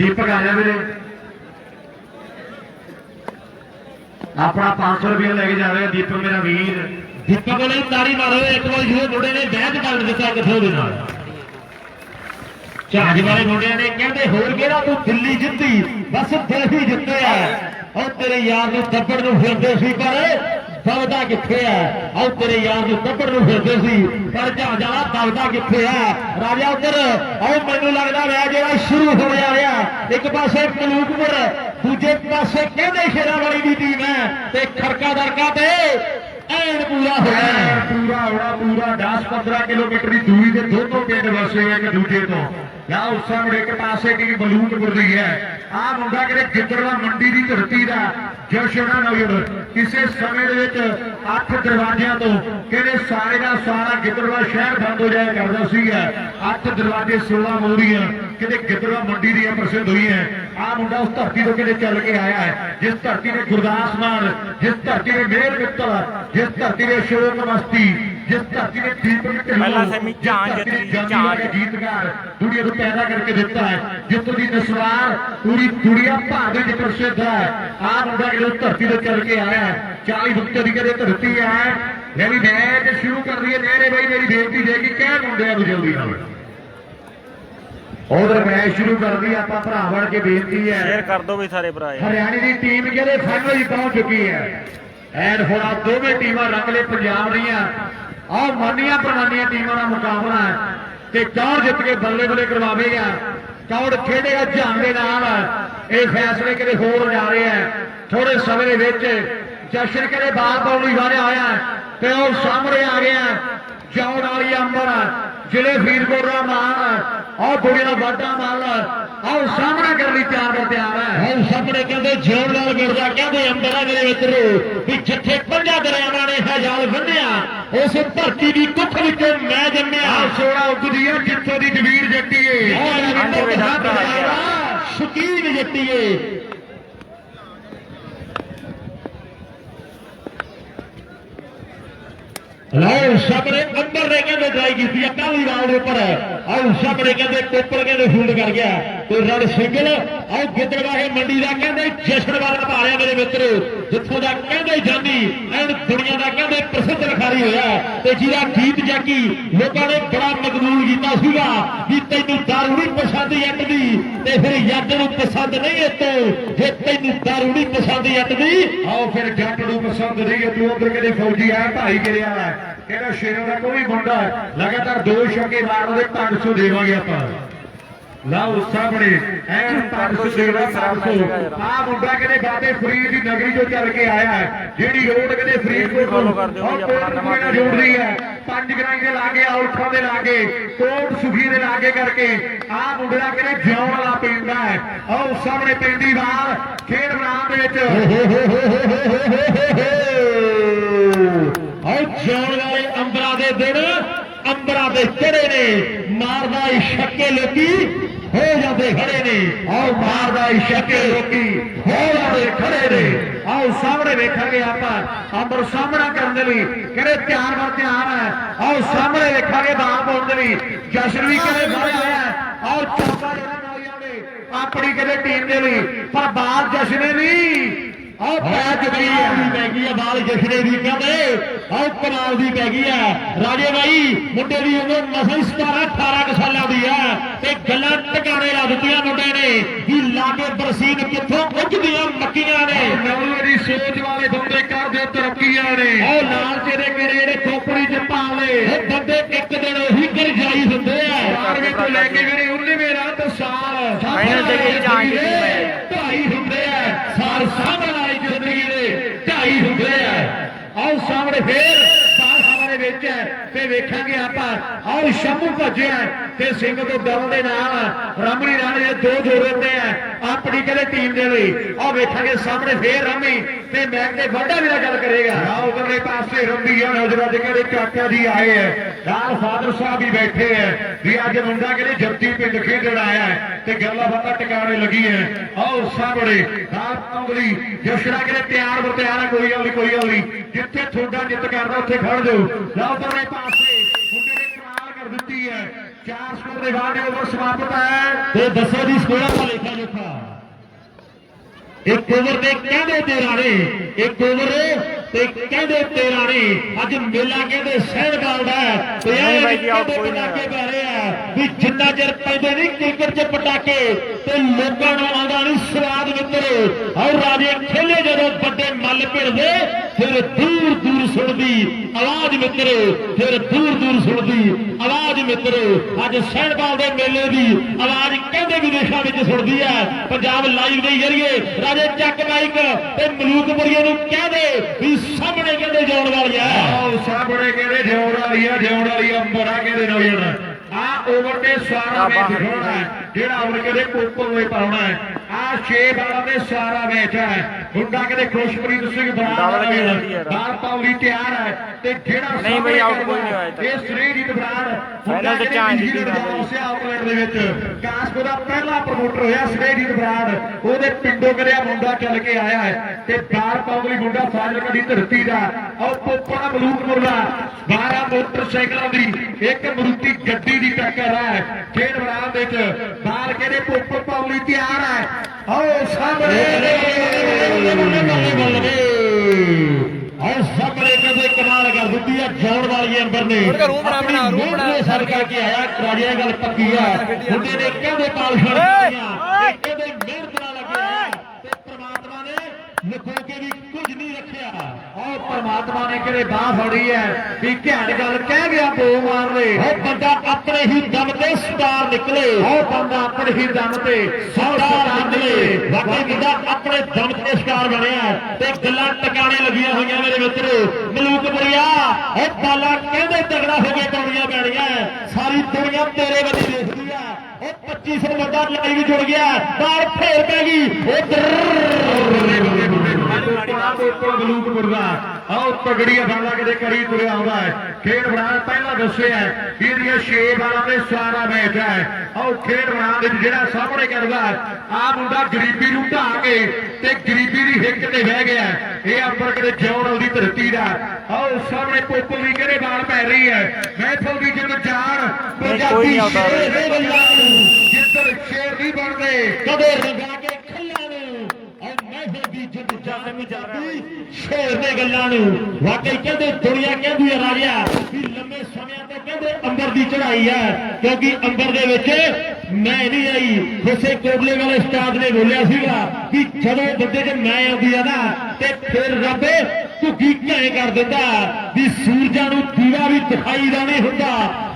दीपक आ जा मेरे अपना 500 रुपया लेके जा रहे दीपक मेरा वीर। दीपक को तारी मारो एक बार जो मुंडे ने बैठ कर दिता कितों जहाज वाले मुंडिया ने कहते होर केड़ा तू दिल्ली जित्ती बस दिल ही जिते है और तेरे यार ने दब्बड़ नूं फिरदे सी पर दबदा किथे है और तेरे यार नूं दब्बड़ नूं फिरदे सी पर जहाज वाला दबदा किथे है राजा उधर और मैनूं लगदा है जेड़ा शुरू हो रहा एक पासे मलूकपुर दूजे पासे कहते शेरा वाली की टीम है ते खड़का दरका ते एन पूरा होना पूरा 10-15 किलोमीटर की दूरी से दोनों पिंड वसे एक दूजे तो या उस सामने एक पासे की मलूकपुर दी है आ मुंडा कि गिद्दड़वा मंडी की धरती का जशन नगर किसी समय 8 दरवाजिया तो कहते सारे का सारा गिद्दड़वा शहर बंद हो जाया करता सीगा 8 दरवाजे 16 मोहरियां कहते गिद्दड़वा मंडी दी प्रसिद्ध हुई है आ मुंडा उस धरती तो कहते चल के आया है जिस धरती ने गुरदास मान जिस धरती ने मेहर मित्तल जिस धरती ने अशोक मस्ती जिस धरती ने दीपक गीतकार दुनिया को पैदा करके देता है जितों की नस्वार पूरी दुनिया भारत में प्रसिद्ध है आ मुंडा कि उस धरती से चल के आया है 40 बच्चों की कहते धरती है मेरी मैच शुरू कर रही है मेरे भाई मेरी बेनती जाएगी क्या मुंडे जल्दी ना उधर मैच शुरू कर दी आप भरा बन के बेनती है शेयर कर दो भी सारे भरा हरियाणा की टीम कहते फाइनल पहुंच चुकी है एंड हुण दोवें टीमां रंगले पंजाब दीआं और मानिया प्रमानिया टीमों का मुकाबला है ते कौन जित के बल्ले बल्ले करवावेगा कौन खेडेगा ध्यान के नाल ये फैसले किते होर जा रहे हैं थोड़े समय जशन किते बाल पाउण वारिया होया ते ओह सामने आ गया जौन वाली अंबर जिले फरीदकोट का मान और बुढ़िया वाडा माल और सामना करने तैयार है और सामने कहते जोर नाल गिरदा कहते अंबरा मेरे मित्रों भी जिथे 5 दरियावां ने है जाल बन्निया उस धरती की कुख विचों मैं जम्मिया सोना उगदी है जिथों दी जवीर जट्टी है शकीन जट्टी है सामने अंबर ने कहते ट्राई की अकाली राउंड ऊपर और सामने कहते कोपल कहते फील्ड कर गया तो रन सिंगल और गिद्दड़वा मंडी का कहते जशन वाला भालिया मेरे मित्र जिथों का कहते जानी एंड दुनिया का कहते प्रसिद्ध लिखारी होया ते जिहदा गीत जाकी लोगों ने बड़ा मकबूल किया सीगा कि तैनूं दारू नहीं पसंद जट दी ते फिर जट नूं पसंद नहीं इतो जे तैनूं दारू नहीं पसंद जट दी आओ फिर जट नूं पसंद नहीं तू उधर कहते फौजी आया भाई गिरिया है कहना शेरों का कोई मुंडा लगातार 2 छक्के मारने 500 देवांगे आप लाओ सामने 500 देना 500 आ मुंडा कहते बाबे फरीद की नगरी जो चल के आया है जेडी रोड कहते फरीदकोट और कोटकपूरे नाल जोड़ रही है 5 ग्रां के लागे औरखा के लागे कोट सुखी के लागे करके आ मुंडा कहते जिउण वाला पिंड है और सामने पेंदी बाल खेड मैदान दे और जौन वाले अंबरा दे दिन अंबरा दे चढ़े ने मारदा छक्के लोकी हो जाते खड़े ने और मारदा छक्के लोकी हो जाते खड़े ने आओ सामने वेखांगे आप अंबर सामना करने लई कहते तैयार बर तैयार है और सामने वेखांगे बाल पाउण दे लई जशन भी कहते बाहर आया और चौका जेड़ा नालियां ने अपनी कहते टीम दे लई पर बाल जशने नहीं और बाल जशने की कहते और कमाल की पै गई है राजे भाई मुंडे की उम्र मसल 17-18 सालों की है गल्लां टकाने ला दित्तियां मुंडे ने कि लागे बरसीन कित्थों उगदियां मक्कियां ने नवीं सोच वाले बंदे कर दे तरक्कियां ने और लाल चेहरे मेरे खोपड़ी च पा ले बंदे एक दिन ओही कर जाई हुंदे आ 12वें तो लेके मेरे 19वें रात साल ढाई हुंदे आ साल सामने वाली जिंदगी दे ढाई हुंदे आ और सामने फिर हमारे बेच है वेखांगे आप और शंभू भज्या सिंह तो डर के नाल रमणी राणे 2 जोड़ देते हैं अपनी कहते टीम के लिए और वेखांगे सामने फिर रमी ते मैच के वाढा भी गल करेगा उधरले पासे रमी है नौजवान कहते चाचा जी आए हैं नाल फादर साहब भी बैठे हैं भी अज मुंडा कहते जप्ती पिंड खेडण आया है ते गल्लां बातां टकाने लगी है और सामने उंगली जशड़ा कहते तैयार बर तैयार है कोई गल नहीं जिथे थोड़ा जित करना उत्थे खड़ जाओ उधरले पासे मुंडे ने कमाल कर दी है 4 ਸਕੋਰ ਦੇ ਬਾਅਦ ਓਵਰ ਸਮਾਪਤ ਹੈ ਤੇ ਦੱਸੋ ਜੀ ਸਕੋਰਾਂ ਦਾ ਲੇਖਾ ਜੋਖਾ। ਇੱਕ ਓਵਰ ਦੇ ਕਹਿੰਦੇ 13 ਨੇ, ਇੱਕ ਓਵਰ ਤੇ ਕਹਿੰਦੇ 13 ਨੇ। ਅੱਜ ਮੇਲਾ ਕਹਿੰਦੇ ਸਹਿਣਵਾਲ ਦਾ ਤੇ ਇਹ ਕਹਿੰਦੇ ਪਟਾਕੇ ਪੈ ਰਹੇ ਆ ਵੀ ਜਿੰਨਾ ਚਿਰ ਪੈਂਦੇ ਨਹੀਂ ਕ੍ਰਿਕਟ 'ਚ ਪਟਾਕੇ ਤੇ ਲੋਕਾਂ ਨੂੰ ਆਉਂਦਾ ਨਹੀਂ ਸਵਾਦ ਮਿੱਤਰੋ। ਔਰ ਰਾਜੇ ਖੇਲੇ ਜਦੋਂ ਵੱਡੇ ਮੱਲ ਭਿੜਦੇ ਫਿਰ ਦੂਰ ਦੂਰ ਸੁਣਦੀ ਆਵਾਜ਼ ਮਿੱਤਰੋ, ਫਿਰ ਦੂਰ ਦੂਰ ਸੁਣਦੀ ਆਵਾਜ਼ ਮਿੱਤਰੋ। ਅੱਜ ਸਹਿਣਵਾਲ ਦੇ ਮੇਲੇ ਦੀ ਆਵਾਜ਼ ਕਹਿੰਦੇ ਵਿਦੇਸ਼ਾਂ ਵਿੱਚ ਸੁਣਦੀ ਹੈ। ਪੰਜਾਬ ਲਾਈਵ ਦੇ ਜ਼ਰੀਏ ਰਾਜੇ ਚੱਕ ਮਾਈਕ ਤੇ ਮਲੂਕਪੁਰੀਏ ਨੂੰ ਕਹਦੇ ਵੀ ਸਾਹਮਣੇ ਕਹਿੰਦੇ ਜਾਣ ਵਾਲੀ ਆ। ਆਹ ਸਾਹਮਣੇ ਕਹਿੰਦੇ ਜਿਉਣ ਵਾਲੀ ਆ, ਜਿਉਣ ਵਾਲੀ ਅੰਬਰਾ ਕਹਿੰਦੇ ਨੌਜਣ ਆ ਓਵਰ ਤੇ ਸਾਰਾ ਮੈਚ ਦਿਖਾਉਣਾ ਜਿਹੜਾ ਓਵਰ ਕਹਿੰਦੇ ਕੋਪਲ ਨੂੰ ਪਾਉਣਾ ਹੈ। ਆ 6 ਬਾਲਾਂ ਦੇ ਸਾਰਾ ਮੈਚ ਹੈ। ਮੁੰਡਾ ਕਹਿੰਦੇ ਖੁਸ਼ਪ੍ਰੀਤ ਸਿੰਘ ਬਰਾੜ ਬਾਲ ਪਾਉਲੀ ਤਿਆਰ ਹੈ ਤੇ ਜਿਹੜਾ ਨਹੀਂ ਬਈ ਆਊਟ ਕੋਈ ਨਹੀਂ ਹੋਇਆ ਇਹ ਸ੍ਰੀਜੀਤ ਬਰਾੜ ਫਾਈਨਲ ਤੇ ਚਾਂਸ ਆਊਟਲੈਟ ਦੇ ਵਿੱਚ ਕਾਸਕੋ ਦਾ ਪਹਿਲਾ ਪ੍ਰਮੋਟਰ ਹੋਇਆ ਸ੍ਰੀਜੀਤ ਬਰਾੜ। ਉਹਦੇ ਪਿੰਡੋਂ ਕਰਿਆ ਮੁੰਡਾ ਚੱਲ ਕੇ ਆਇਆ ਹੈ ਤੇ ਬਾਲ ਪਾਉਲੀ ਮੁੰਡਾ ਫਾਈਨਲ ਕਦੀ ਧਰਤੀ ਦਾ ਔਰ ਪੋਪਾ ਮਲੂਕਪੁਰ ਦਾ 12 ਮੋਟਰਸਾਈਕਲਾਂ ਦੀ ਇੱਕ ਮਰੂਤੀ ਗੱਡੀ ਦੀ ਟੱਕਰ ਹੈ। ਖੇਡ ਮੈਦਾਨ ਵਿੱਚ ਬਾਲ ਕਹਿੰਦੇ ਪੋਪਾ ਪਾਉਲੀ ਤਿਆਰ ਹੈ। ਆਓ ਸਾਹਮਣੇ ਸਾਹਮਣੇ ਕਹਿੰਦੇ ਕਮਾਲ ਕਰ ਦਿੱਤੀ ਆ ਜਾਣ ਵਾਲੀ ਅੰਬਰ ਨੇ ਸਰ ਕਰਕੇ ਆਇਆ। ਰਾਜੇ ਗੱਲ ਪੱਕੀ ਆ ਮੁੰਡੇ ਨੇ ਕਹਿੰਦੇ ਪਾਲ ਛੱਡ ਦਿੱਤੀਆਂ ਕਹਿੰਦੇ ਮਿਹਨਤ ਨਾਲ ਲੱਗਿਆ ਤੇ ਪ੍ਰਮਾਤਮਾ ਨੇ ਲੁਕੋ ਕੇ ਵੀ ਕੁਝ ਨਹੀਂ ਰੱਖਿਆ। ਔਰ ਪਰਮਾਤਮਾ ਨੇ ਕਿਹੜੇ ਬਾਹ ਫੜੀ ਹੈ ਵੀ ਘੈਂਟ ਗੱਲ ਕਹਿ ਗਿਆ ਬੋ ਮਾਰ ਲੈ। ਉਹ ਬੰਦਾ ਆਪਣੇ ਹੀ ਦਮ ਤੇ ਸਟਾਰ ਨਿਕਲੇ, ਉਹ ਬੰਦਾ ਆਪਣੇ ਹੀ ਦਮ ਤੇ ਸਟਾਰ ਨਿਕਲੇ। ਵਾਕਈ ਬੰਦਾ ਆਪਣੇ ਦਮ ਤੇ ਸਟਾਰ ਬਣਿਆ ਤੇ ਗੱਲਾਂ ਟਿਕਾਣੇ ਲੱਗੀਆਂ ਹੋਈਆਂ ਮੇਰੇ ਮਿੱਤਰੋ। ਮਲੂਕਪੁਰੀਆ ਉਹ ਬਾਲਾ ਕਹਿੰਦੇ ਤਗੜਾ ਹੋ ਕੇ ਪਾਉਣੀਆਂ ਪੈਣੀਆਂ। ਸਾਰੀ ਦੁਨੀਆ ਤੇਰੇ ਵੱਲ ਦੇਖਦੀ ਆ। ਉਹ 2500 ਬੰਦਾ ਲਾਈਵ ਜੁੜ ਗਿਆ, ਬਾਲ ਫੇਰ ਪੈ ਗਈ ਮਲੂਕਪੁਰ ਦਾ ਆਓ ਤਗੜੀ ਬਾਲਾ ਕਿਤੇ ਕਰੀ ਤੁਰਿਆ ਆਉਂਦਾ ਹੈ। ਖੇਡ ਮੈਦਾਨ ਪਹਿਲਾਂ ਦੱਸਿਆ ਇਹਦੀਆਂ 6 ਬਾਲਾਂ ਦੇ ਸਾਰਾ ਮੈਚ ਹੈ। ਆਓ ਖੇਡ ਮੈਦਾਨ ਵਿੱਚ ਜਿਹੜਾ ਸਾਹਮਣੇ ਕਰਦਾ ਆ ਮੁੰਡਾ ਗਰੀਬੀ ਨੂੰ ਢਾਹ ਕੇ ਤੇ ਗਰੀਬੀ ਦੀ ਹਿੱਕ ਤੇ ਬਹਿ ਗਿਆ। ਇਹ ਅੰਬਰ ਕਿਤੇ ਜਿਉਣ ਦੀ ਧਰਤੀ ਦਾ ਆਓ ਸਾਹਮਣੇ ਪੋਪਲ ਦੀ ਕਿਹੜੇ ਬਾਲ ਪੈ ਰਹੀ ਹੈ। ਮਹਿਫਲ ਦੀ ਜਿੱਦ ਜਾਣ ਪੰਜਾਬੀ ਸ਼ੇਰ ਦੇ ਗੱਲਾਂ ਨੂੰ ਜਿੱਧਰ ਸ਼ੇਰ ਨਹੀਂ ਬਣਦੇ ਕਦੇ ਰੰਗਾ ਕੇ ਖੱਲਿਆਂ ਨੂੰ ਔਰ ਮਹਿਫਲ ਦੀ ਜਿੱਦ ਜਾਣ ਪੰਜਾਬੀ ਸ਼ੇਰ ਦੇ ਗੱਲਾਂ ਨੂੰ। ਵਾਕਈ ਕਹਿੰਦੇ ਦੁਨੀਆ ਕਹਿੰਦੀ ਹੈ ਰਾਜਿਆ ਵੀ ਲੰਮੇ ਸਮਿਆਂ ਤੋਂ ਕਹਿੰਦੇ ਅੰਬਰ ਦੀ ਚੜ੍ਹਾਈ ਹੈ ਕਿਉਂਕਿ ਅੰਬਰ ਦੇ ਵਿੱਚ ਮੈਂ ਨਹੀਂ ਆਈ। ਖੁਸੇ ਕੋਟਲੇ ਵਾਲੇ ਉਸਤਾਦ ਨੇ ਬੋਲਿਆ ਸੀਗਾ ਕਿ ਜਦੋਂ ਬੰਦੇ 'ਚ ਮੈਂ ਆਉਂਦੀ ਆ ਨਾ ਤੇ ਫਿਰ ਰੱਬ ਝੁੱਗੀ ਘੈ ਕਰ ਦਿੰਦਾ ਵੀ ਸੂਰਜਾਂ ਨੂੰ ਦੀਵਾ ਵੀ ਦਿਖਾਈ ਦਾ ਨਹੀਂ ਹੁੰਦਾ।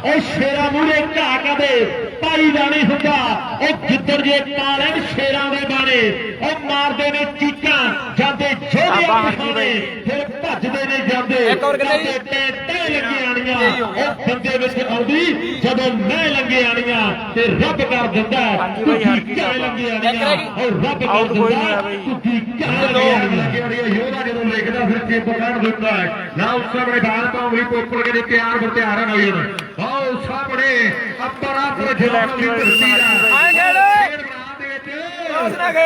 ਉਹ ਸ਼ੇਰਾਂ ਮੂਹਰੇ ਘਾ ਕਦੇ ਪਾਈ ਦਾ ਨਹੀਂ ਹੁੰਦਾ। ਉਹ ਜਿੱਧਰ ਜੇ ਪਾ ਲੈਣ ਸ਼ੇਰਾਂ ਦੇ ਬਾਣੇ ਉਹ ਮਾਰਦੇ ਨੇ ਚੀਕਾਂ ਜਾਂਦੇ ਜੋਧਿਆਂ ਪਛਾਣੇ ਫਿਰ ਭੱਜਦੇ ਨੇ ਜਾਂਦੇ ਟੈ ਲੱਗੇ ਆਣੀਆਂ। ਉਹ ਬੰਦੇ ਵਿੱਚ ਆਉਂਦੀ ਜਦੋਂ ਮੈਂ ਲੰਗੇ ਆਣੀਆਂ ਤੇ ਰੱਬ ਕਰ ਦਿੰਦਾ ਝੁੱਗੀ ਘੈ ਲੱਗੇ ਆਣੀਆਂ। ਉਹ ਰੱਬ ਕਰ ਦਿੰਦਾ ਝੁੱਗੀ ਘੈ ਲੱਗੇ ਆਣੀਆਂ। ਯੋਧਾ ਜਦੋਂ ਲਿਖਦਾ ਫਿਰ ਚਿੱਪ ਕੱਢ ਦਿੰਦਾ ਹੈ ਨਾ। ਉਸ ਸਾਹਮਣੇ ਬਾਲ ਪਾਉਲੀ ਪੋਪਲ ਕੇ ਤਿਆਰ ਬਤਿਆਰ ਹੈ ਨੌਜਣ। ਆਓ ਸਾਹਮਣੇ ਅੱਪਰਾ ਪਰ ਜਲਾਲ ਦੀ ਧਰਤੀ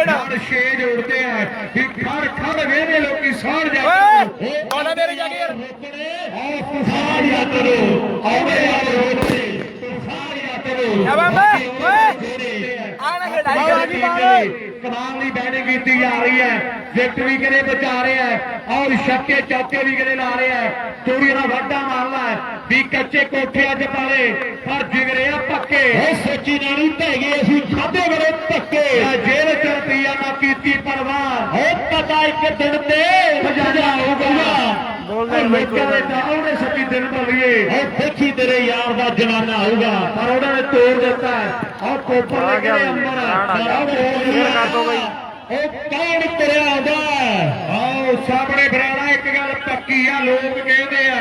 ਦਾ ਛੇ ਜੋੜਦੇ ਆ ਕਿ ਖੜ ਖੜ ਵੇਲੇ ਲੋਕੀ ਸਾੜ ਜਾਂਦੇ ਕੋਣਾ ਮੇਰੇ ਜਾ ਕੇ ਰੋਕੜੇ ਆਹ ਸਾੜਿਆ ਕਰੋ ਆਵੇ ਆ ਰੋਕੜੇ ਸਾੜਿਆ ਕਰੋ ਆ ਬਾਬੇ ਓਏ ਆਣਾ ਖੇਡਾਈ ਕਮਾਲ ਦੀ ਬੈਟਿੰਗ ਕੀਤੀ ਜਾ ਰਹੀ ਹੈ। ਵਿਕਟਰੀ ਕਿਹੜੇ ਬਚਾ ਰਿਹਾ ਹੈ ਔਰ ਛੱਕੇ ਚੌਕੇ ਵੀ ਕਿਹੜੇ ਲਾ ਰਿਹਾ ਹੈ। ਚੋਰੀ ਦਾ ਵਾਧਾ ਮਾਰਦਾ ਹੈ ਵੀ ਕੱਚੇ ਕੋਠੇ ਅੱਜ ਪਾਲੇ ਪਰ ਜਿਗਰੇ ਆ ਪੱਕੇ। ਉਹ ਸੋਚੀ ਨਾ ਨਹੀਂ ਢਹਿ ਗਏ ਅਸੀਂ ਖਾਦੇ ਬੜੇ ਧੱਕੇ। ਜੇਲ੍ਹ ਚ ਰੁਪਈਆ ਨਾ ਕੀਤੀ ਪਰਵਾਹ ਉਹ ਪਤਾ ਇੱਕ ਦਿਨ ਤੇ ਸਜ਼ਾ ਹੋਊਗਾ। ਬੋਲਦੇ ਲੋਕਾਂ ਦੇ ਉਹਨੇ ਸੱਚੀ ਦਿਨ ਬਲੀਏ ਉਹ ਦੇਖੀ ਤੇਰੇ ਯਾਰ ਦਾ ਜਮਾਨਾ ਆਊਗਾ। ਪਰ ਉਹਨਾਂ ਨੇ ਤੋੜ ਦਿੱਤਾ ਔਰ ਕੋਪਰ ਆ ਦੇ ਗਿਆ ਕਿਹੜੇ ਬਈ, ਅੰਦਰ ਫੇਰ ਕਰ ਦੋ ਬਈ। ਉਹ ਕੌਣ ਤੁਰਿਆ ਆਉਂਦਾ ਆਓ ਸਾਹਮਣੇ ਬਰਾੜਾ ਇੱਕ ਗੱਲ ਪੱਕੀ ਆ ਲੋਕ ਕਹਿੰਦੇ ਆ